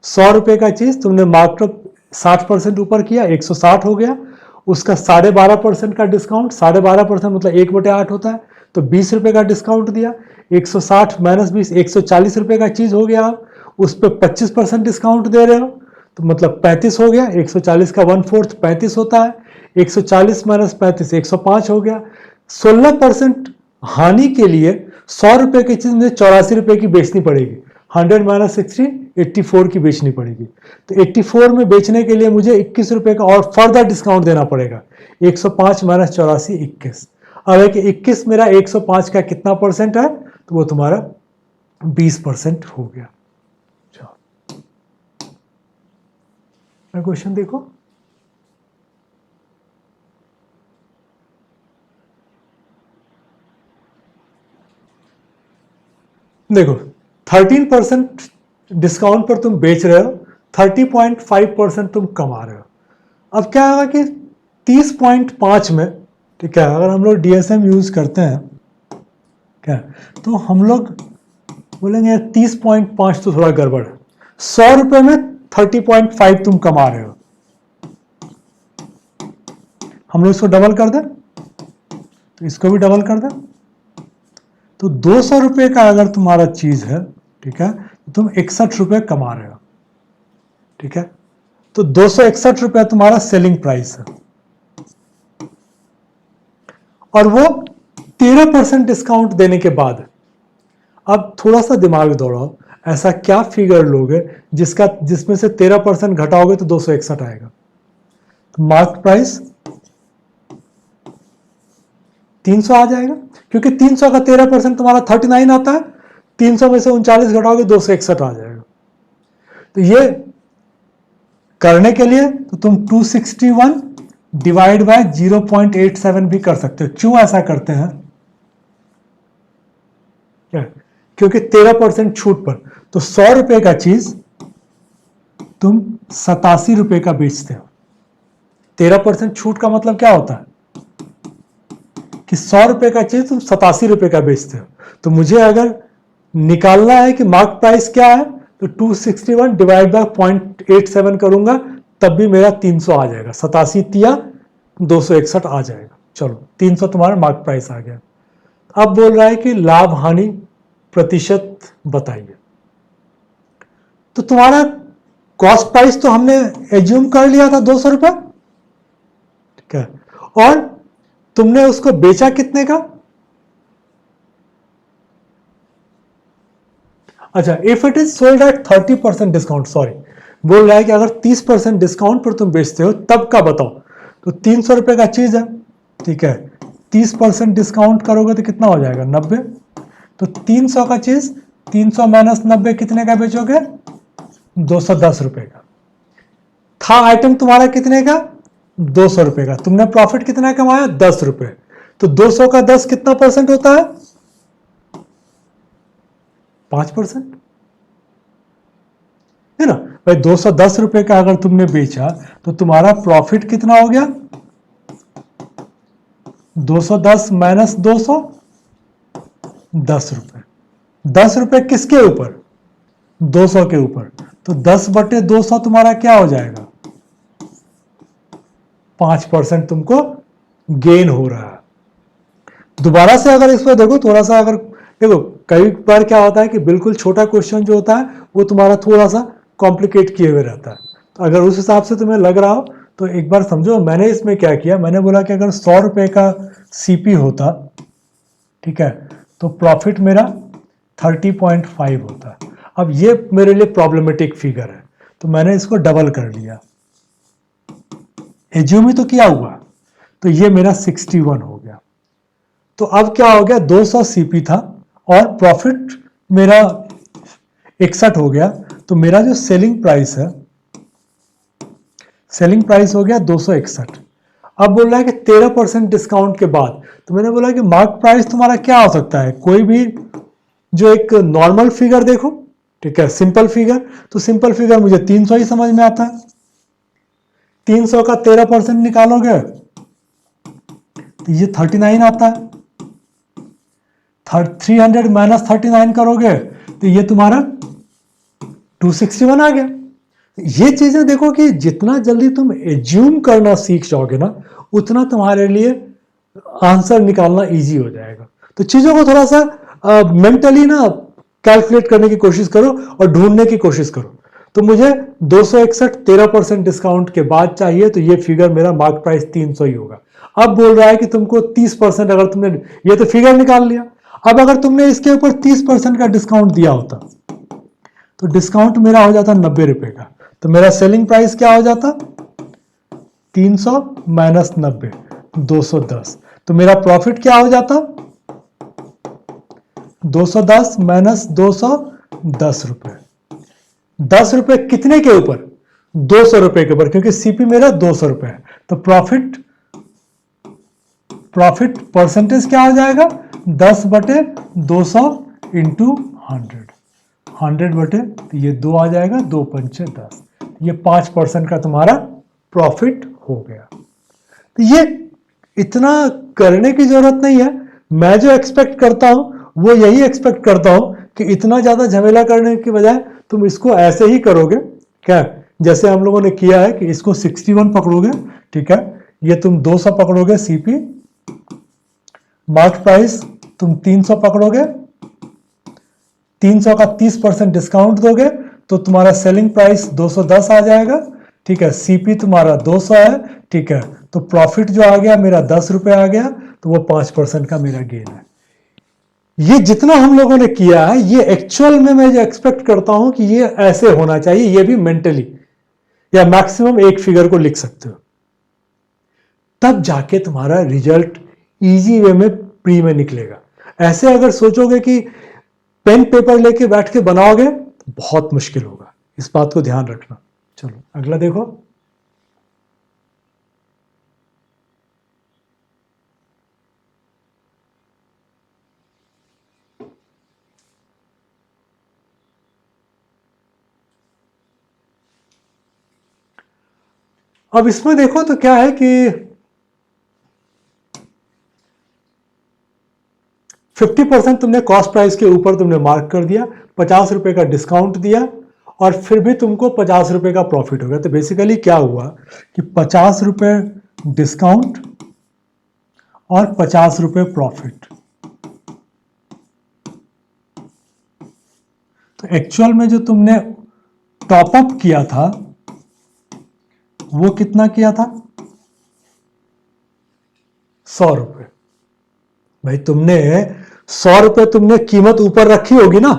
100 रुपए का चीज तुमने मार्कअप 60% ऊपर किया, 160 हो गया। उसका 12.5% का डिस्काउंट, 12.5% मतलब 1/8 होता है, तो 20 रुपए का डिस्काउंट दिया। 160 माइनस 20, 140 रुपए का चीज हो गया। आप उस पर 25% डिस्काउंट दे रहे हो, तो मतलब 35 हो गया। 140 का 1/4 35 होता है। 140 माइनस 35, 105 हो गया। 16% हानि के लिए 100 रुपए की चीज मुझे 84 रुपए की बेचनी पड़ेगी। 100 माइनस 60, 84 की बेचनी पड़ेगी। तो 84 में बेचने के लिए मुझे 21 रुपए का और फर्दर डिस्काउंट देना पड़ेगा। 105 माइनस 84, 21। अब एक 21 मेरा 105 का कितना परसेंट है, तो वो तुम्हारा 20% हो गया। क्वेश्चन देखो, देखो 13% डिस्काउंट पर तुम बेच रहे हो, 30.5% तुम कमा रहे हो। अब क्या होगा कि 30.5 में, ठीक है, अगर हम लोग डीएसएम यूज करते हैं क्या, तो हम लोग बोलेंगे 30.5 तो थोड़ा गड़बड़ है। 100 रुपए में 30.5 तुम कमा रहे हो, हम लोग इसको डबल कर दें, तो इसको भी डबल कर दें, तो 200 रुपए का अगर तुम्हारा चीज है, ठीक है, तो तुम 61 रुपए कमा रहे हो, ठीक है, तो 261 रुपए तुम्हारा सेलिंग प्राइस है, और वो 13% डिस्काउंट देने के बाद। अब थोड़ा सा दिमाग दौड़ाओ, ऐसा क्या फिगर लोगे जिसमें से 13% घटाओगे तो 261 आएगा। तो मार्क प्राइस 300 आ जाएगा, क्योंकि 300 का 13% तुम्हारा 39 आता है, 300 में से 39 घटाओगे 261 आ जाएगा। तो ये करने के लिए तो तुम 261 डिवाइड बाय 0.87 भी कर सकते हो। क्यों ऐसा करते हैं, क्या, क्योंकि 13% छूट पर, तो 100 रुपए का चीज तुम 87 रुपए का बेचते हो। 13% छूट का मतलब क्या होता है कि 100 रुपए का चीज तुम 87 रुपए का बेचते हो। तो मुझे अगर निकालना है कि मार्क प्राइस क्या है, तो 261 डिवाइड बाय 0.87 करूंगा, तब भी मेरा 300 आ जाएगा। 87 तिया 261 आ जाएगा। चलो 300 तुम्हारा मार्क प्राइस आ गया। अब बोल रहा है कि लाभ हानि प्रतिशत बताइए। तो तुम्हारा कॉस्ट प्राइस तो हमने एज्यूम कर लिया था 200 रुपए, ठीक है, और तुमने उसको बेचा कितने का। अच्छा, if it is sold at 30% discount, sorry, बोल रहा है कि अगर 30% डिस्काउंट पर तुम बेचते हो तब का बताओ। तो 300 रुपए का चीज है, ठीक है, 30% डिस्काउंट करोगे तो कितना हो जाएगा, 90। तो 300 का चीज 300 माइनस 90 कितने का बेचोगे, 210 रुपए का। था आइटम तुम्हारा कितने का, 200 रुपए का। तुमने प्रॉफिट कितना कमाया, 10 रुपए। तो 200 का 10 कितना परसेंट होता है, 5%, है ना भाई। 210 रुपए का अगर तुमने बेचा तो तुम्हारा प्रॉफिट कितना हो गया, 210 माइनस 200, 10 रुपए। 10 रुपए किसके ऊपर, 200 के ऊपर। तो 10/200 तुम्हारा क्या हो जाएगा, 5% तुमको गेन हो रहा है। दोबारा से अगर इस पर देखो, थोड़ा सा अगर देखो, कई बार क्या होता है कि बिल्कुल छोटा क्वेश्चन जो होता है वो तुम्हारा थोड़ा सा कॉम्प्लिकेट किए हुए रहता है। तो अगर उस हिसाब से तुम्हें लग रहा हो तो एक बार समझो मैंने इसमें क्या किया। मैंने बोला कि अगर 100 रुपए का सीपी होता, ठीक है, तो प्रॉफिट मेरा 30.5 होता। अब ये मेरे लिए प्रॉब्लमेटिक फिगर है, तो मैंने इसको डबल कर लिया, एज्यूम ही तो किया हुआ, तो ये मेरा 61 हो गया। तो अब क्या हो गया, 200 सीपी था और प्रॉफिट मेरा 61 हो गया। तो मेरा जो सेलिंग प्राइस है, सेलिंग प्राइस हो गया 261। अब बोल रहा है कि 13% डिस्काउंट के बाद। तो मैंने बोला कि मार्क प्राइस तुम्हारा क्या हो सकता है, कोई भी जो एक नॉर्मल फिगर देखो, ठीक है, सिंपल फिगर। तो सिंपल फिगर मुझे 300 ही समझ में आता है। 300 का 13% निकालोगे तो ये 39 आता है। 300 माइनस 39 करोगे तो ये तुम्हारा 261 आ गया। ये चीजें देखो कि जितना जल्दी तुम एज्यूम करना सीख जाओगे ना, उतना तुम्हारे लिए आंसर निकालना इजी हो जाएगा। तो चीजों को थोड़ा सा मेंटली ना कैलकुलेट करने की कोशिश करो और ढूंढने की कोशिश करो। तो मुझे 261 13% डिस्काउंट के बाद चाहिए, तो ये फिगर मेरा मार्क प्राइस 300 ही होगा। अब बोल रहा है कि तुमको 30%, अगर तुमने ये तो फिगर निकाल लिया, अब अगर तुमने इसके ऊपर 30% का डिस्काउंट दिया होता तो डिस्काउंट मेरा हो जाता 90 रुपए का। तो मेरा सेलिंग प्राइस क्या हो जाता, 300 माइनस 90, 210। तो मेरा प्रॉफिट क्या हो जाता, 210 माइनस 200, 10 रुपए। 10 रुपए कितने के ऊपर, 200 रुपए के ऊपर, क्योंकि सीपी मेरा 200 रुपए है। तो प्रॉफिट परसेंटेज क्या हो जाएगा, 10/200 इंटू 100, 100 बटे तो ये 2 आ जाएगा, 2 पंचे 10, ये 5% का तुम्हारा प्रॉफिट हो गया। तो ये इतना करने की जरूरत नहीं है। मैं जो एक्सपेक्ट करता हूं वो यही एक्सपेक्ट करता हूं कि इतना ज्यादा झमेला करने की बजाय तुम इसको ऐसे ही करोगे क्या, जैसे हम लोगों ने किया है कि इसको 61 पकड़ोगे, ठीक है, ये तुम 200 पकड़ोगे सीपी, मार्केट प्राइस तुम 300 पकड़ोगे, 300 का 30% डिस्काउंट दोगे तो तुम्हारा सेलिंग प्राइस 210 आ जाएगा, ठीक है, सीपी तुम्हारा 200 है, ठीक है, तो प्रॉफिट जो आ गया मेरा 10 रुपए आ गया, तो वो 5% का मेरा गेन है। ये जितना हम लोगों ने किया है ये एक्चुअल में मैं जो एक्सपेक्ट करता हूं कि ये ऐसे होना चाहिए, ये भी मेंटली, या मैक्सिमम एक फिगर को लिख सकते हो, तब जाके तुम्हारा रिजल्ट इजी वे में प्री में निकलेगा। ऐसे अगर सोचोगे कि पेन पेपर लेके बैठ के बनाओगे तो बहुत मुश्किल होगा, इस बात को ध्यान रखना। चलो अगला देखो। अब इसमें देखो तो क्या है कि 50% तुमने कॉस्ट प्राइस के ऊपर तुमने मार्क कर दिया, 50 रुपए का डिस्काउंट दिया, और फिर भी तुमको 50 रुपए का प्रॉफिट हो गया। तो बेसिकली क्या हुआ कि 50 रुपए डिस्काउंट और 50 रुपए प्रॉफिट। तो एक्चुअल में जो तुमने टॉप अप किया था वो कितना किया था? 100 रुपए। भाई तुमने 100 रुपए तुमने कीमत ऊपर रखी होगी ना,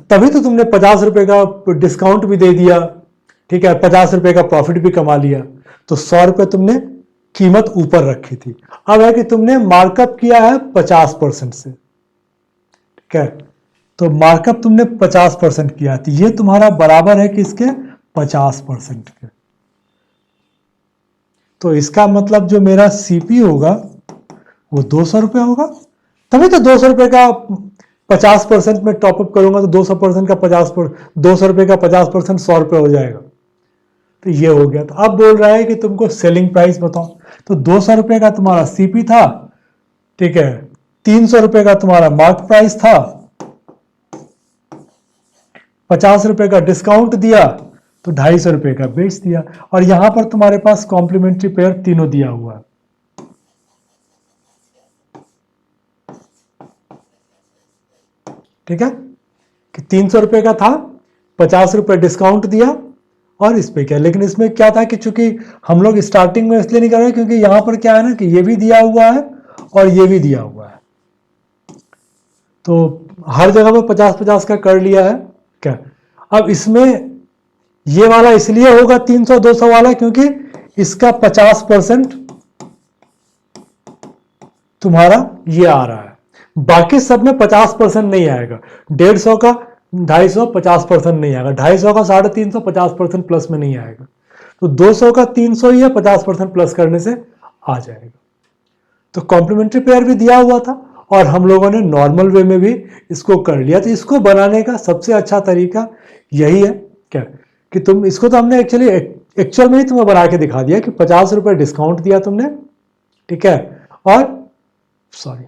तभी तो तुमने 50 रुपए का डिस्काउंट भी दे दिया, ठीक है, 50 रुपए का प्रॉफिट भी कमा लिया। तो 100 रुपए तुमने कीमत ऊपर रखी थी। अब है कि तुमने मार्कअप किया है 50% से, ठीक है, तो मार्कअप तुमने 50% किया, तो ये तुम्हारा बराबर है कि इसके 50% के। तो इसका मतलब जो मेरा सीपी होगा वो 200 रुपये होगा। तभी तो 200 रुपये का 50% में टॉपअप करूंगा तो 200% का 200 रुपये का 50% 100 रुपये हो जाएगा। तो ये हो गया। तो अब बोल रहा है कि तुमको सेलिंग प्राइस बताओ। तो 200 रुपये का तुम्हारा सीपी था, ठीक है, 300 रुपये का तुम्हारा मार्क प्राइस था, 50 रुपये का डिस्काउंट दिया तो 250 रुपये का बेच दिया, और यहां पर तुम्हारे पास कॉम्प्लीमेंट्री पेयर तीनों दिया हुआ है, ठीक है, कि 300 रुपये का था, 50 रुपये डिस्काउंट दिया और इस पे क्या। लेकिन इसमें क्या था कि चूंकि हम लोग स्टार्टिंग में इसलिए नहीं कर रहे क्योंकि यहां पर क्या है ना कि ये भी दिया हुआ है और ये भी दिया हुआ है, तो हर जगह पे 50-50 का कर लिया है क्या। अब इसमें ये वाला इसलिए होगा 300-200 वाला क्योंकि इसका 50% तुम्हारा ये आ रहा है, बाकी सब में 50% नहीं आएगा। 150 का 250 50% नहीं आएगा, 250 का 350 50% प्लस में नहीं आएगा, तो 200 का 300 ही है, 50% प्लस करने से आ जाएगा। तो कॉम्प्लीमेंट्री पेयर भी दिया हुआ था और हम लोगों ने नॉर्मल वे में भी इसको कर लिया। तो इसको बनाने का सबसे अच्छा तरीका यही है क्या कि तुम इसको, तो हमने एक्चुअल में ही तुम्हें बना के दिखा दिया कि 50 रुपये डिस्काउंट दिया तुमने, ठीक है, और सॉरी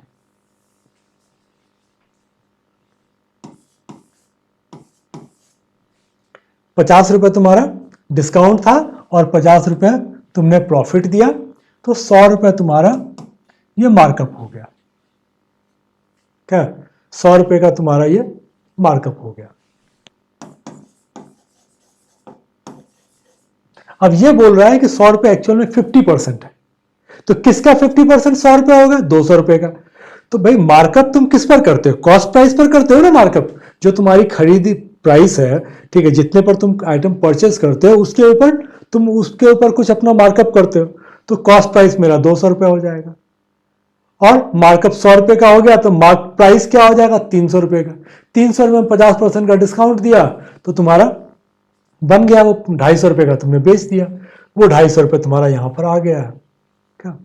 50 रुपये तुम्हारा डिस्काउंट था और 50 रुपये तुमने प्रॉफिट दिया, तो 100 रुपये तुम्हारा ये मार्कअप हो गया क्या, 100 रुपये का तुम्हारा ये मार्कअप हो गया। अब ये बोल रहा है कि 100 रुपये एक्चुअल में 50% है, तो किसका 50% 100 रुपये होगा? 200 रुपये का। तो भाई मार्कअप तुम किस पर करते हो? कॉस्ट प्राइस पर करते हो ना मार्कअप, जो तुम्हारी खरीदी प्राइस है, ठीक है, जितने पर तुम आइटम परचेस करते हो उसके ऊपर तुम उसके ऊपर कुछ अपना मार्कअप करते हो, तो कॉस्ट प्राइस मेरा 200 रुपये हो जाएगा और मार्कअप 100 रुपये का हो गया, तो मार्क प्राइस क्या हो जाएगा? 300 रुपये का। 300 रुपये में 50% का डिस्काउंट दिया तो तुम्हारा बन गया वो 250 रुपये का, तुमने बेच दिया, वो 250 रुपये तुम्हारा यहां पर आ गया है क्या।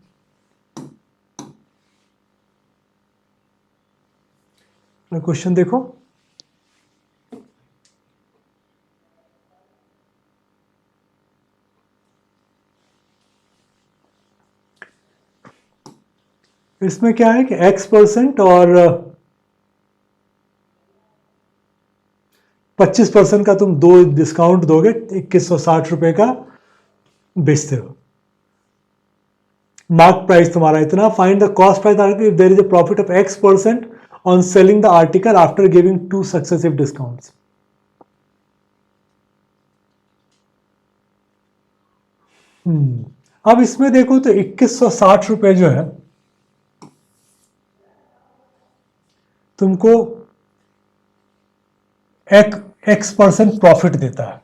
क्वेश्चन देखो, इसमें क्या है कि X% और 25% का तुम दो डिस्काउंट दोगे, 2160 रुपए का बेचते हो। मार्क प्राइस तुम्हारा इतना, find the cost price article if there is a profit of X% on selling the article after giving 2 successive discounts. अब इसमें देखो तो 2160 रुपए जो है तुमको X% प्रॉफिट देता है।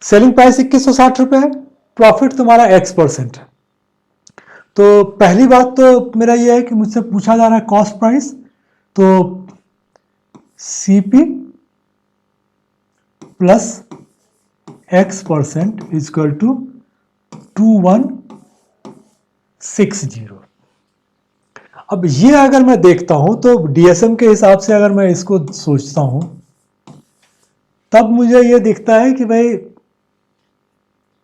सेलिंग प्राइस 2160 रुपए है, प्रॉफिट तुम्हारा X% है। तो पहली बात तो मेरा यह है कि मुझसे पूछा जा रहा है कॉस्ट प्राइस, तो CP plus X% is equal to 2160। अब ये अगर मैं देखता हूं तो DSM के हिसाब से अगर मैं इसको सोचता हूं तब मुझे ये दिखता है कि भाई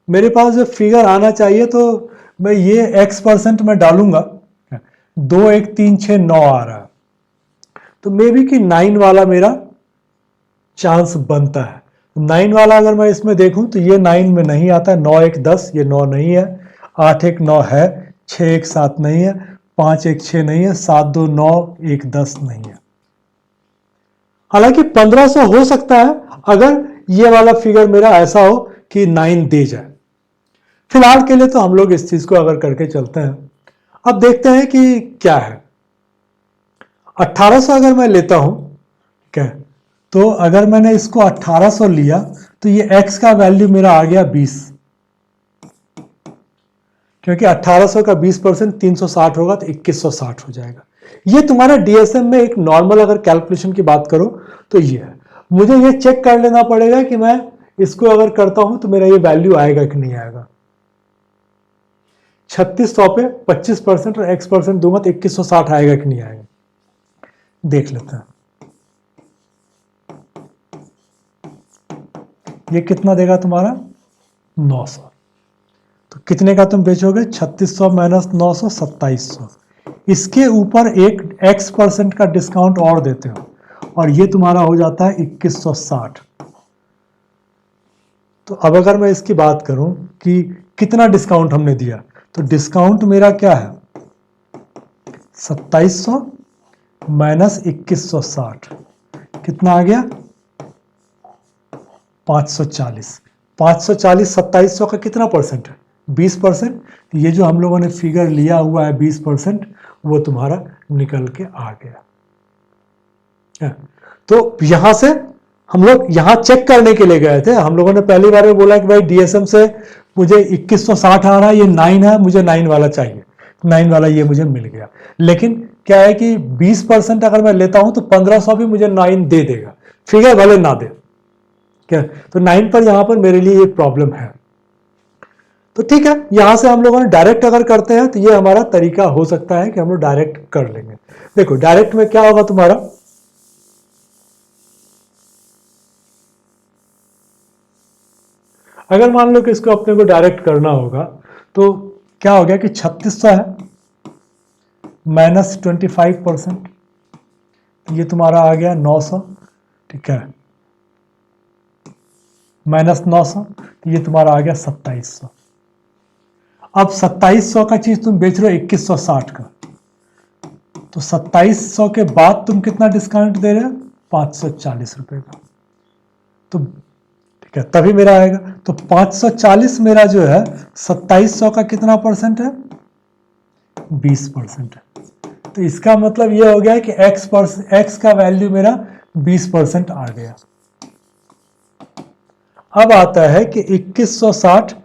मेरे पास जो फिगर आना चाहिए तो मैं ये X% में डालूंगा, 21369 आ रहा है, तो मे बी कि 9 वाला मेरा चांस बनता है। 9 वाला अगर मैं इसमें देखूं तो ये 9 में नहीं आता है, 9 1 10 ये 9 नहीं है, 8 1 9 है, 6 1 7 नहीं है, 5 1 6 नहीं है, 7 2 9 1 10 नहीं है। हालांकि 1500 हो सकता है अगर ये वाला फिगर मेरा ऐसा हो कि 9 दे जाए। फिलहाल के लिए तो हम लोग इस चीज को अगर करके चलते हैं। अब देखते हैं कि क्या है। 1800 अगर मैं लेता हूं, ठीक है, तो अगर मैंने इसको 1800 लिया तो ये x का वैल्यू मेरा आ गया 20, क्योंकि 1800 का 20% 360 होगा तो 2160 हो जाएगा। ये तुम्हारा DSM में एक नॉर्मल अगर कैलकुलेशन की बात करो तो ये है। मुझे ये चेक कर लेना पड़ेगा कि मैं इसको अगर करता हूं तो मेरा ये वैल्यू आएगा कि नहीं आएगा। 3600 पे 25% और X% दूंगा तो 2160 आएगा कि नहीं आएगा, देख लेते हैं। ये कितना देगा तुम्हारा 900, तो कितने का तुम बेचोगे 3600 माइनस 900 2700। इसके ऊपर एक X% का डिस्काउंट और देते हो और ये तुम्हारा हो जाता है 2160। तो अब अगर मैं इसकी बात करूं कि कितना डिस्काउंट हमने दिया, तो डिस्काउंट मेरा क्या है 2700 माइनस 2160, कितना आ गया 540। 540 2700 का कितना परसेंट है 20%। ये जो हम लोगों ने फिगर लिया हुआ है 20%, वो तुम्हारा निकल के आ गया। तो यहां से हम लोग यहां चेक करने के लिए गए थे। हम लोगों ने पहली बार में बोला कि भाई DSM से मुझे 2160 आ रहा है, ये 9 है, मुझे 9 वाला चाहिए, 9 वाला ये मुझे मिल गया। लेकिन क्या है कि 20% अगर मैं लेता हूं तो 1500 भी मुझे 9 दे देगा, फिगर भले ना दे, क्या तो 9 पर यहां पर मेरे लिए एक प्रॉब्लम है। तो ठीक है, यहां से हम लोगों ने डायरेक्ट अगर करते हैं तो ये हमारा तरीका हो सकता है कि हम लोग डायरेक्ट कर लेंगे। देखो डायरेक्ट में क्या होगा तुम्हारा, अगर मान लो कि इसको अपने को डायरेक्ट करना होगा तो क्या हो गया कि 3600 है माइनस 25%, ये तुम्हारा आ गया 900, ठीक है, माइनस 900, ये तुम्हारा आ गया 2700। अब 2700 का चीज तुम बेच रहे हो 2160 का, तो 2700 के बाद तुम कितना डिस्काउंट दे रहे हो 540 रुपए का, तो ठीक है तभी मेरा आएगा। तो 540 मेरा जो है 2700 का कितना परसेंट है 20% है। तो इसका मतलब ये हो गया कि x का वैल्यू मेरा 20% आ गया। अब आता है कि 2160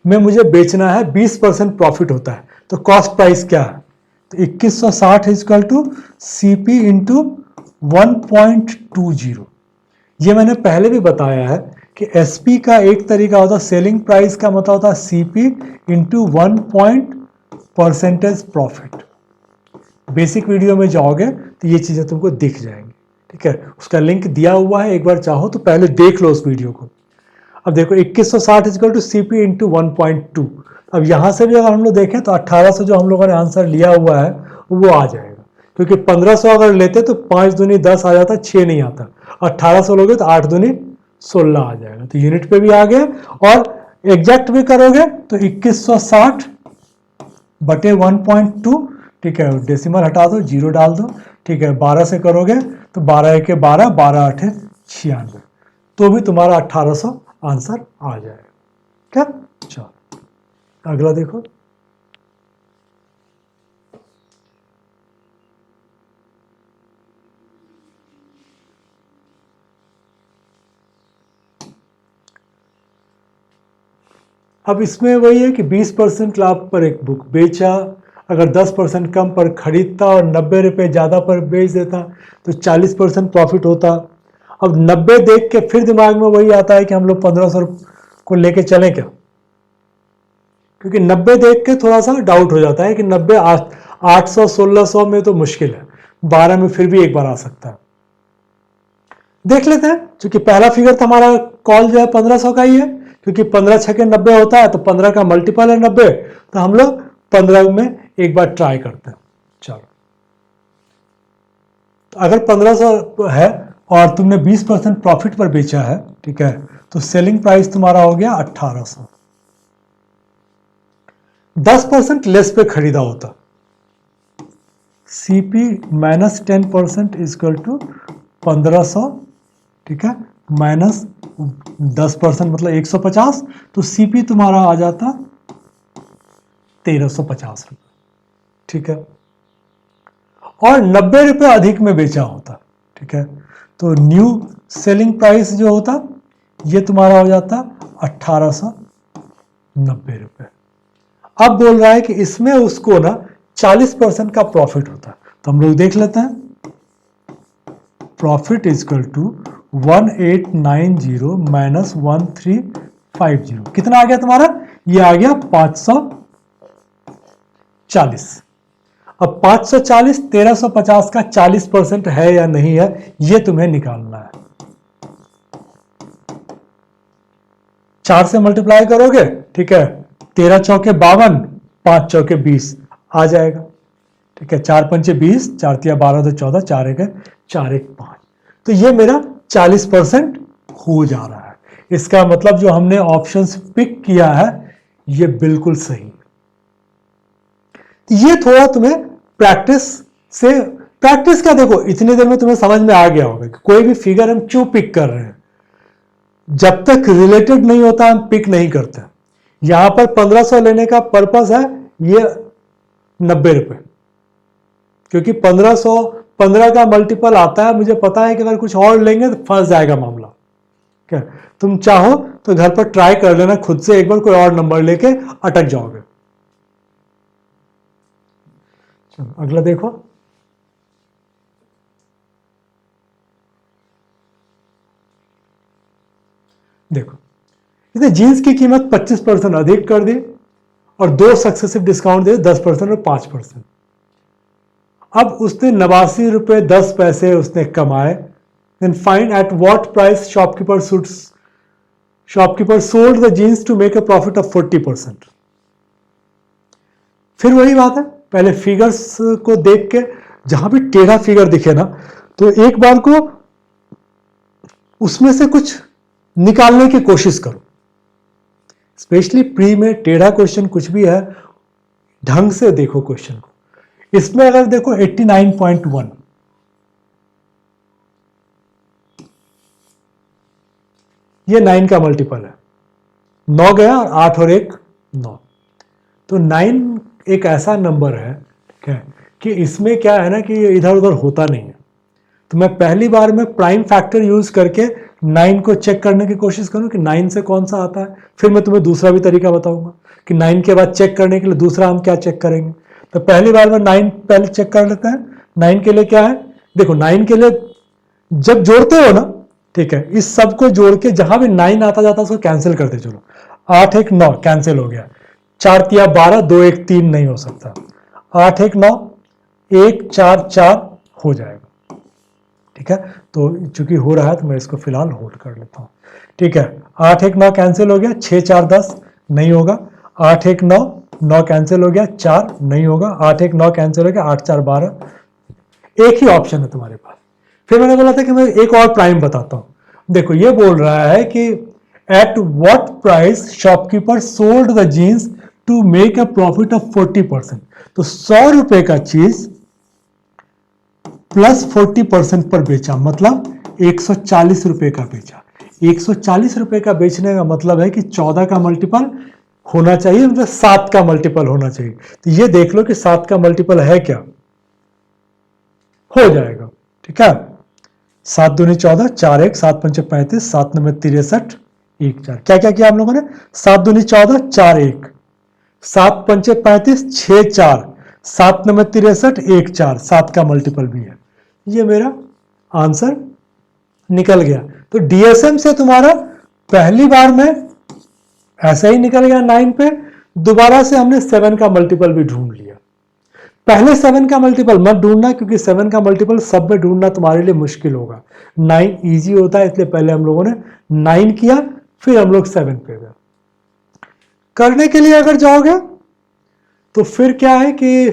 में मुझे बेचना है, 20% प्रॉफिट होता है, तो कॉस्ट प्राइस क्या है, तो 2160 इजक्वल टू CP इंटू 1.20। ये मैंने पहले भी बताया है कि SP का एक तरीका होता है, सेलिंग प्राइस का मतलब होता है CP into 1 percentage profit. Basic video में जाओगे तो ये चीज़ें तुमको दिख जाएंगी, ठीक है। उसका लिंक दिया हुआ है, एक बार चाहो तो पहले देख लो उस वीडियो को। अब देखो 2160 is equal to C P into 1.2। अब यहाँ से भी अगर हम लोग देखें तो 1800 जो हम लोगों ने आंसर लिया हुआ है वो आ जाएगा, क्योंकि 1500 अगर लेते तो 5 दूनी 10 आ जाता, 6 नहीं आता। 1800 लोगे तो 8 दूनी 16 आ जाएगा, तो यूनिट पे भी आ गया। और एग्जैक्ट भी करोगे तो 2160 बटे 1.2, ठीक है। डेसिमल हटा दो, जीरो डाल दो, ठीक है। 12 से करोगे तो 12 एके 12, 12 8 96, तो भी तुम्हारा 1800 आंसर आ जाएगा। क्या? चलो अगला देखो। अब इसमें वही है कि 20% लाभ पर एक बुक बेचा, अगर 10% कम पर खरीदता और 90 रुपये ज़्यादा पर बेच देता तो 40% प्रॉफिट होता। अब 90 देख के फिर दिमाग में वही आता है कि हम लोग 1500 को लेके चलें क्या, क्योंकि 90 देख के थोड़ा सा डाउट हो जाता है कि 90 800 1600 में तो मुश्किल है, 12 में फिर भी एक बार आ सकता है। देख लेते हैं, क्योंकि पहला फिगर तो हमारा कॉल जो है 1500 का ही है, क्योंकि 15 छके 90 होता है, तो 15 का मल्टीपल है 90, तो हम लोग 15 में एक बार ट्राई करते हैं। चलो, तो अगर 1500 है और तुमने 20% प्रॉफिट पर बेचा है, ठीक है, तो सेलिंग प्राइस तुम्हारा हो गया 1800। 10% लेस पे खरीदा होता, सीपी माइनस 10% इजकल टू 1500, ठीक है, माइनस 10% मतलब 150, तो सीपी तुम्हारा आ जाता 1350 रुपये, ठीक है। और 90 रुपये अधिक में बेचा होता, ठीक है, तो न्यू सेलिंग प्राइस जो होता ये तुम्हारा हो जाता 1890 रुपये। अब बोल रहा है कि इसमें उसको ना 40% का प्रॉफिट होता है, तो हम लोग देख लेते हैं। प्रॉफिट इजकल टू 1890 माइनस 1350, कितना आ गया तुम्हारा? ये आ गया 540। अब 540 1350 का 40% है या नहीं है, ये तुम्हें निकालना है। 4 से मल्टीप्लाई करोगे, ठीक है, 13 चौके 52, 5 चौके 20 आ जाएगा, ठीक है। 4 पंचे 20, 4 तिया 12 तो 14, 4 एक 4 एक 5, तो ये मेरा 40% हो जा रहा है। इसका मतलब जो हमने ऑप्शंस पिक किया है ये बिल्कुल सही। ये थोड़ा तुम्हें प्रैक्टिस का देखो, इतनी देर में तुम्हें समझ में आ गया होगा कि कोई भी फिगर हम क्यों पिक कर रहे हैं। जब तक रिलेटेड नहीं होता हम पिक नहीं करते। यहां पर 1500 लेने का पर्पस है ये 90 रुपए, क्योंकि 15 का मल्टीपल आता है, मुझे पता है कि अगर कुछ और लेंगे तो फंस जाएगा मामला। क्या तुम चाहो तो घर पर ट्राई कर लेना खुद से एक बार, कोई और नंबर लेके अटक जाओगे। चलो अगला देखो। देखो इसे जीन्स की कीमत 25% अधिक कर दी और 2 सक्सेसिव डिस्काउंट दे 10% और 5%। अब उसने 89 रुपये 10 पैसे उसने कमाए। Then find at what price shopkeeper sold the jeans to make a profit of 40%। फिर वही बात है, पहले फिगर्स को देख के जहां भी टेढ़ा फिगर दिखे ना, तो एक बार को उसमें से कुछ निकालने की कोशिश करो। स्पेशली प्री में टेढ़ा क्वेश्चन कुछ भी है, ढंग से देखो क्वेश्चन को। इसमें अगर देखो 89.1, ये 9 का मल्टीपल है, 9 गया और 8 और 1 9, तो 9 एक ऐसा नंबर है, ठीक है, कि इसमें क्या है ना कि ये इधर उधर होता नहीं है। तो मैं पहली बार में प्राइम फैक्टर यूज करके 9 को चेक करने की कोशिश करूं कि 9 से कौन सा आता है। फिर मैं तुम्हें दूसरा भी तरीका बताऊंगा कि 9 के बाद चेक करने के लिए दूसरा हम क्या चेक करेंगे। तो पहली बार में 9 पहले चेक कर लेते हैं। 9 के लिए क्या है, देखो 9 के लिए जब जोड़ते हो ना, ठीक है, इस सब को जोड़ के जहां भी 9 आता जाता है उसको कैंसिल करते चलो। 8 1 9 कैंसिल हो गया, 4 तिया 12, 2 1 3 नहीं हो सकता, 8 1 9, 144 हो जाएगा। ठीक है, तो चूंकि हो रहा है तो मैं इसको फिलहाल होल्ड कर लेता हूँ। ठीक है, 8 1 9 कैंसिल हो गया, 6 4 10 नहीं होगा, 8 1 9 9 कैंसिल हो गया, 4 नहीं होगा, 8 1 9 कैंसिल हो गया, 8 4 12, एक ही ऑप्शन है तुम्हारे पास। फिर मैंने बोला था कि मैं एक और प्राइम बताता हूं। देखो ये बोल रहा है कि at what price shopkeeper sold the jeans to make a profit of 40%। तो 100 रुपए का चीज प्लस 40% पर बेचा, मतलब 140 रुपए का बेचा। 140 रुपए का बेचने का मतलब है कि 14 का मल्टीपल होना चाहिए, मतलब 7 का मल्टीपल होना चाहिए। तो ये देख लो कि 7 का मल्टीपल है क्या, हो जाएगा। ठीक है, 7 दूनी 14, 4 1 7 पंचे 35, 7 9 63, 1 4। क्या क्या किया हम लोगों ने, 7 दूनी 14, 4 1, 7 पंचे 35, 6 4, 7 9 63, 1 4, 7 का मल्टीपल भी है। ये मेरा आंसर निकल गया। तो डीएसएम से तुम्हारा पहली बार में ऐसा ही निकल गया 9 पे, दोबारा से हमने 7 का मल्टीपल भी ढूंढ लिया। पहले 7 का मल्टीपल मत ढूंढना, क्योंकि 7 का मल्टीपल सब में ढूंढना तुम्हारे लिए मुश्किल होगा। 9 इजी होता है, इसलिए पहले हम लोगों ने 9 किया, फिर हम लोग 7 पे गए। करने के लिए अगर जाओगे तो फिर क्या है कि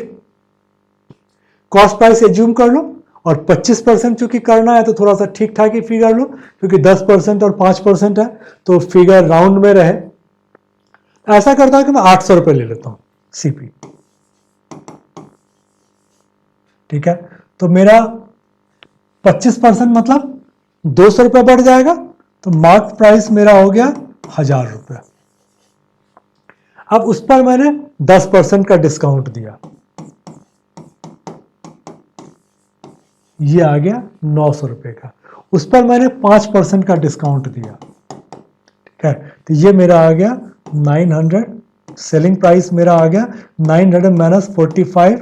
कॉस्ट प्राइस एज्यूम कर लो, और 25% चूंकि करना है तो थोड़ा सा ठीक ठाक ही फिगर लो, क्योंकि 10% और 5% है तो फिगर राउंड में रहे। ऐसा करता हूं कि मैं 800 रुपए ले लेता हूं सीपी। ठीक है, तो मेरा 25% मतलब 200 रुपये बढ़ जाएगा, तो मार्क प्राइस मेरा हो गया 1000 रुपये। अब उस पर मैंने 10% का डिस्काउंट दिया, ये आ गया 900 रुपये का। उस पर मैंने 5% का डिस्काउंट दिया। ठीक है, तो ये मेरा आ गया 900। सेलिंग प्राइस मेरा आ गया 900 माइनस 45,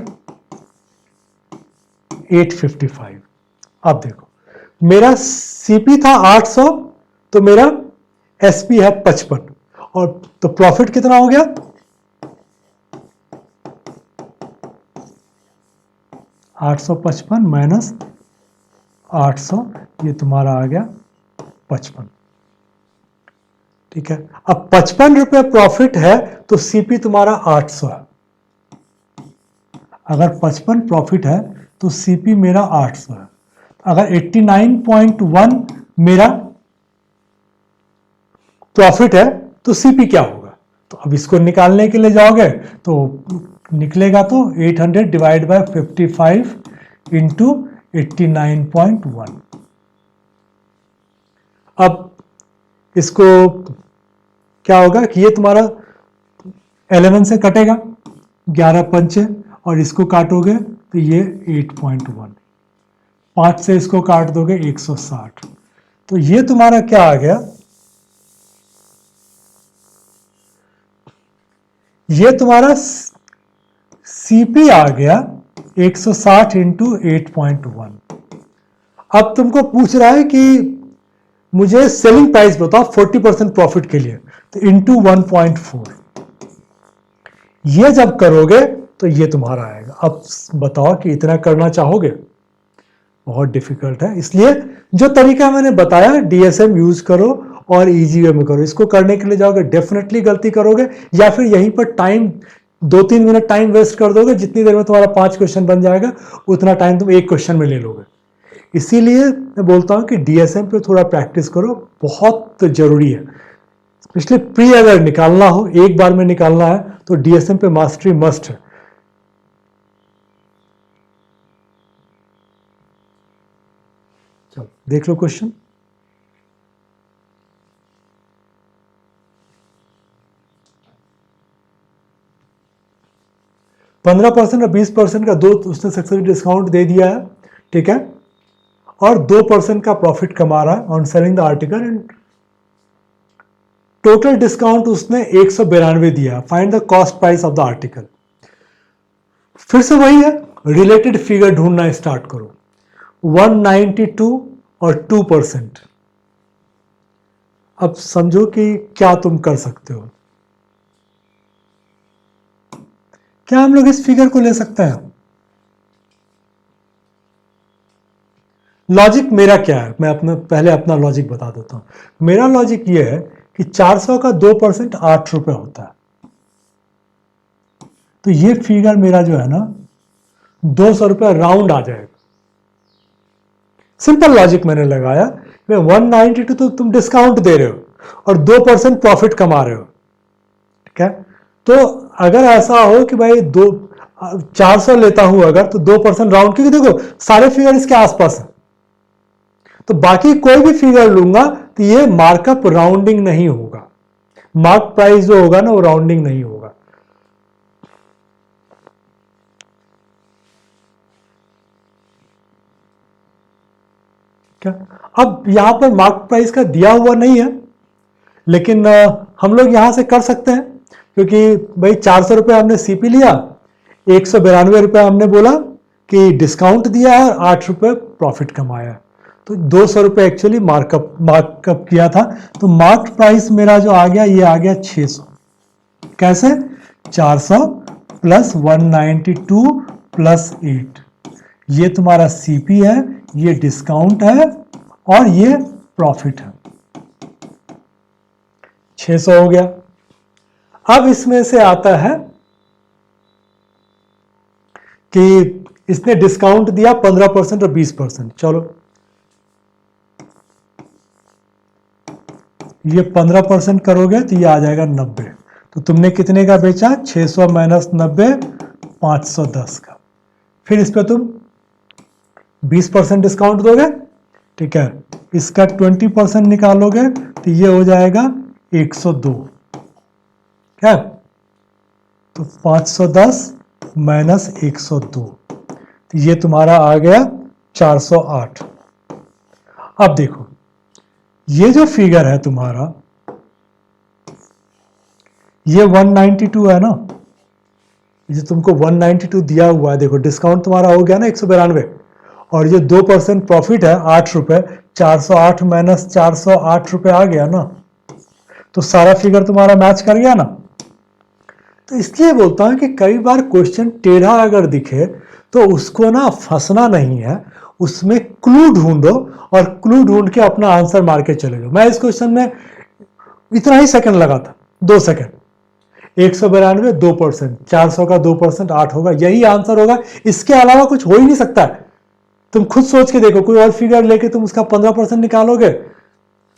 855। अब देखो मेरा सीपी था 800, तो मेरा एसपी है 55, और तो प्रॉफिट कितना हो गया, 855 माइनस 800, ये तुम्हारा आ गया 55। ठीक है, अब 55 रुपये प्रॉफिट है तो सीपी तुम्हारा 800 है। अगर 55 प्रॉफिट है तो सीपी मेरा 800 है। अगर 89.1 मेरा प्रॉफिट है तो सीपी क्या होगा, तो अब इसको निकालने के लिए जाओगे तो निकलेगा तो 800 डिवाइड बाय 55 इंटू 89.1। अब इसको क्या होगा कि ये तुम्हारा 11 से कटेगा, 11 पंचे, और इसको काटोगे तो ये 8.1, 5 से इसको काट दोगे 160। तो ये तुम्हारा क्या आ गया, ये तुम्हारा सीपी आ गया 160 इंटू 8.1। अब तुमको पूछ रहा है कि मुझे सेलिंग प्राइस बताओ 40% प्रॉफिट के लिए, तो इंटू 1.4। ये जब करोगे तो ये तुम्हारा आएगा। अब बताओ कि इतना करना चाहोगे, बहुत डिफिकल्ट है। इसलिए जो तरीका मैंने बताया डीएसएम यूज करो और इजी वे में करो। इसको करने के लिए जाओगे डेफिनेटली गलती करोगे, या फिर यहीं पर टाइम 2-3 मिनट टाइम वेस्ट कर दोगे। जितनी देर में तुम्हारा 5 क्वेश्चन बन जाएगा उतना टाइम तुम एक क्वेश्चन में ले लोगे। इसीलिए मैं बोलता हूं कि डीएसएम पे थोड़ा प्रैक्टिस करो, बहुत जरूरी है। इसलिए प्री अगर निकालना हो, एक बार में निकालना है, तो डीएसएम पे मास्टरी मस्ट है। चलो देख लो क्वेश्चन। %15 और 20% का दो उसने सक्सेसफुल डिस्काउंट दे दिया है। ठीक है, और 2% का प्रॉफिट कमा रहा है on selling the article, and total discount उसने 192 दिया। Find the cost price of the article. फिर से वही है, रिलेटेड फिगर ढूंढना स्टार्ट करो। 192 और 2%। अब समझो कि क्या तुम कर सकते हो। क्या हम लोग इस फिगर को ले सकते हैं, लॉजिक मेरा क्या है, मैं पहले अपना लॉजिक बता देता हूं। मेरा लॉजिक ये है कि 400 का 2% 8 रुपए होता है। तो ये फिगर मेरा जो है ना 200 रुपये राउंड आ जाएगा। सिंपल लॉजिक मैंने लगाया। 192 तो तुम डिस्काउंट दे रहे हो और 2% प्रॉफिट कमा रहे हो, ठीक है। तो अगर ऐसा हो कि भाई 400 लेता हूं अगर, तो 2% राउंड, क्योंकि देखो सारे फिगर इसके आसपास है, तो बाकी कोई भी फिगर लूंगा तो ये मार्कअप राउंडिंग नहीं होगा। मार्क प्राइस जो होगा ना वो राउंडिंग नहीं होगा। क्या अब यहां पर मार्क प्राइस का दिया हुआ नहीं है, लेकिन हम लोग यहां से कर सकते हैं, क्योंकि भाई 400 रुपये हमने सीपी लिया, 192 रुपये हमने बोला कि डिस्काउंट दिया है, 8 रुपये प्रॉफिट कमाया है, तो 200 रुपये एक्चुअली मार्कअप किया था। तो मार्क प्राइस मेरा जो आ गया, ये आ गया 600। कैसे? 400 प्लस 192 प्लस 8, ये तुम्हारा सीपी है, ये डिस्काउंट है और ये प्रॉफिट है। 600 हो गया। अब इसमें से आता है कि इसने डिस्काउंट दिया 15% और 20%। चलो ये 15% करोगे तो ये आ जाएगा 90। तो तुमने कितने का बेचा? 600 माइनस 90, 510 का। फिर इस पर तुम 20% डिस्काउंट दोगे, ठीक है। इसका 20% निकालोगे तो ये हो जाएगा 102, क्या? तो 510 माइनस 102, तो ये तुम्हारा आ गया 408। अब देखो ये जो फिगर है तुम्हारा, ये 192 है ना, ये तुमको 192 दिया हुआ है। देखो डिस्काउंट तुम्हारा हो गया ना 192, और ये 2% प्रॉफिट है 8 रुपए, 408 माइनस 408 रुपए आ गया ना, तो सारा फिगर तुम्हारा मैच कर गया ना। तो इसलिए बोलता हूं कि कई बार क्वेश्चन टेढ़ा अगर दिखे तो उसको ना फंसना नहीं है, उसमें क्लू ढूंढो और क्लू ढूंढ के अपना आंसर मार के चले जाओ। मैं इस क्वेश्चन में इतना ही सेकंड लगा था, 2 सेकंड। 192 2%, 400 का 2% 8 होगा, यही आंसर होगा, इसके अलावा कुछ हो ही नहीं सकता है। तुम खुद सोच के देखो, कोई और फिगर लेके तुम उसका 15% निकालोगे,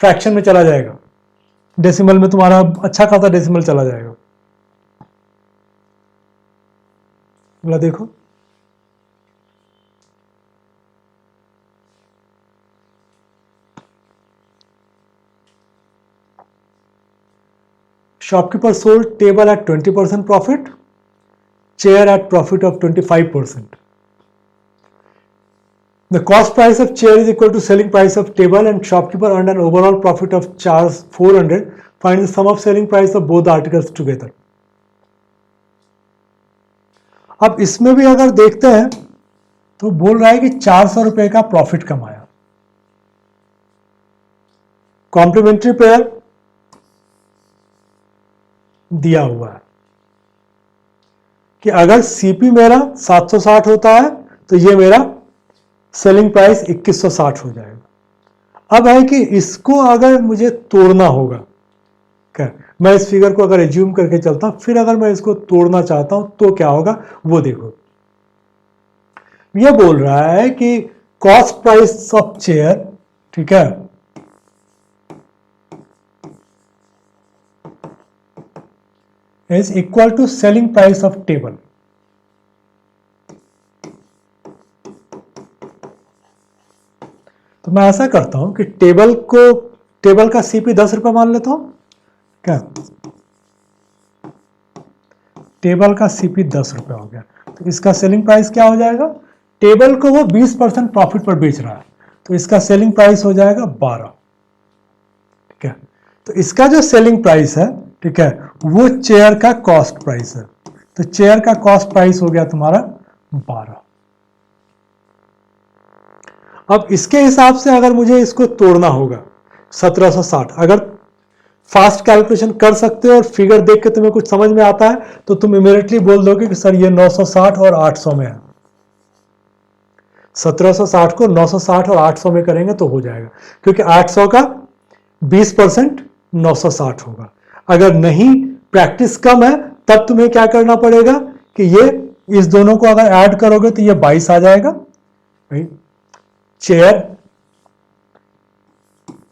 फ्रैक्शन में चला जाएगा, डेसिमल में तुम्हारा अच्छा खासा डेसिमल चला जाएगा। बोला देखो, shopkeeper sold table at 20% profit, chair at profit of 25%. The cost price of chair is equal to selling price of table and shopkeeper earned an overall profit of charge 400. Find the sum of selling price of both articles together. अब इसमें भी अगर देखते हैं तो बोल रहा है कि 400 रुपए का प्रॉफिट कमाया। कॉम्प्लीमेंट्री पेयर दिया हुआ है कि अगर सीपी मेरा 760 होता है तो ये मेरा सेलिंग प्राइस 2160 हो जाएगा। अब है कि इसको अगर मुझे तोड़ना होगा, क्या मैं इस फिगर को अगर एज्यूम करके चलता हूं, फिर अगर मैं इसको तोड़ना चाहता हूं तो क्या होगा वो देखो। ये बोल रहा है कि कॉस्ट प्राइस ऑफ चेयर, ठीक है, is equal to selling price of table. तो मैं ऐसा करता हूं कि टेबल का सीपी 10 रुपए मान लेता हूं, क्या टेबल का सीपी 10 रुपए हो गया, तो इसका सेलिंग प्राइस क्या हो जाएगा? टेबल को वो 20% प्रॉफिट पर बेच रहा है, तो इसका सेलिंग प्राइस हो जाएगा 12, ठीक है। तो इसका जो सेलिंग प्राइस है, ठीक है, वो चेयर का कॉस्ट प्राइस है, तो चेयर का कॉस्ट प्राइस हो गया तुम्हारा 12। अब इसके हिसाब से अगर मुझे इसको तोड़ना होगा 1760, अगर फास्ट कैलकुलेशन कर सकते हो और फिगर देख के तुम्हें कुछ समझ में आता है तो तुम इमीडिएटली बोल दोगे कि सर ये 960 और 800 में है। 1760 को 960 और 800 में करेंगे तो हो जाएगा, क्योंकि 800 का 20% 960 होगा। अगर नहीं प्रैक्टिस कम है तब तुम्हें क्या करना पड़ेगा कि ये इस दोनों को अगर ऐड करोगे तो ये 22 आ जाएगा।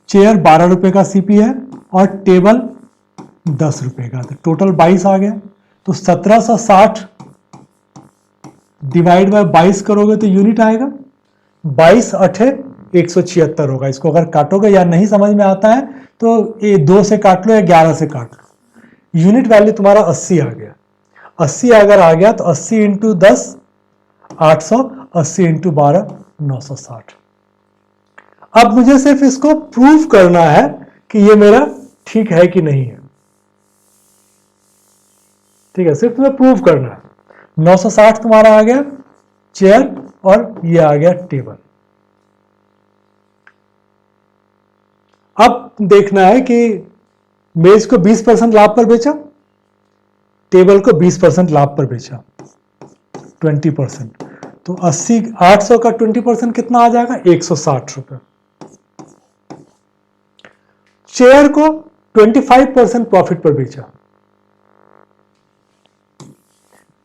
चेयर 12 रुपए का सीपी है और टेबल 10 रुपए का, तो टोटल 22 आ गया। तो 1760 डिवाइड बाय 22 करोगे तो यूनिट आएगा 22 अठे 176 होगा। इसको अगर काटोगे या नहीं समझ में आता है तो ये 2 से काट लो या 11 से काट लो। यूनिट वैल्यू तुम्हारा 80 आ गया। 80 अगर आ गया तो 80 इंटू 10 800, 80 इंटू 12 960। अब मुझे सिर्फ इसको प्रूव करना है कि ये मेरा ठीक है कि नहीं है। ठीक है, सिर्फ तुम्हें प्रूव करना है। 960 तुम्हारा आ गया चेयर और ये आ गया टेबल। अब देखना है कि मेज को 20% लाभ पर बेचा, टेबल को 20% लाभ पर बेचा, 20%। तो 800 का 20% कितना आ जाएगा 160 रुपए। चेयर को 25% प्रॉफिट पर बेचा,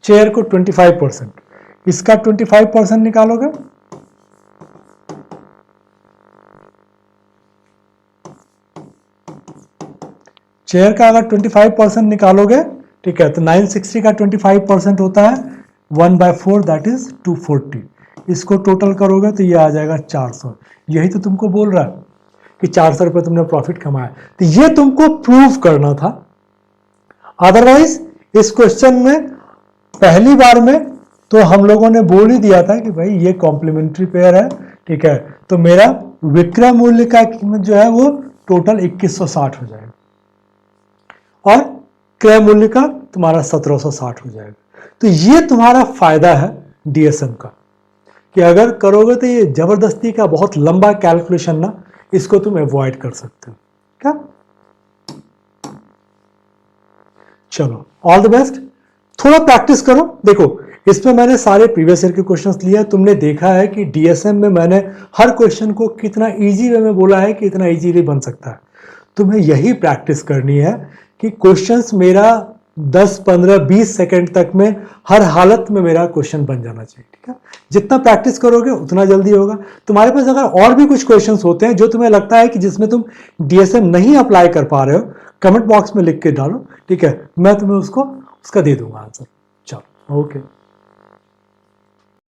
चेयर को 25%, इसका 25% निकालोगे चेयर का अगर 25% निकालोगे, ठीक है, तो 960 का 25% होता है 1/4, दैट इज 240। इसको टोटल करोगे तो ये आ जाएगा 400। यही तो तुमको बोल रहा है कि 400 रुपए तुमने प्रॉफिट कमाया, तो ये तुमको प्रूव करना था। अदरवाइज इस क्वेश्चन में पहली बार में तो हम लोगों ने बोल ही दिया था कि भाई ये कॉम्प्लीमेंट्री पेयर है, ठीक है, तो मेरा विक्रय मूल्य का कीमत जो है वो टोटल 2160 हो जाएगा और क्रय मूल्य का तुम्हारा 1760 हो जाएगा। तो ये तुम्हारा फायदा है डीएसएम का कि अगर करोगे तो ये जबरदस्ती का बहुत लंबा कैलकुलेशन ना, इसको तुम अवॉइड कर सकते हो। क्या? चलो, ऑल द बेस्ट। थोड़ा प्रैक्टिस करो। देखो, इसमें मैंने सारे प्रीवियस ईयर के क्वेश्चंस लिए, तुमने देखा है कि डीएसएम में मैंने हर क्वेश्चन को कितना इजी वे में बोला है कि इतना इजीली बन सकता है। तुम्हें यही प्रैक्टिस करनी है कि क्वेश्चंस मेरा 10, 15, 20 सेकंड तक में हर हालत में मेरा क्वेश्चन बन जाना चाहिए। ठीक है, जितना प्रैक्टिस करोगे उतना जल्दी होगा। तुम्हारे पास अगर और भी कुछ क्वेश्चंस होते हैं जो तुम्हें लगता है कि जिसमें तुम डीएसएम नहीं अप्लाई कर पा रहे हो, कमेंट बॉक्स में लिख के डालो, ठीक है, मैं तुम्हें उसका दे दूंगा आंसर। चलो, ओके।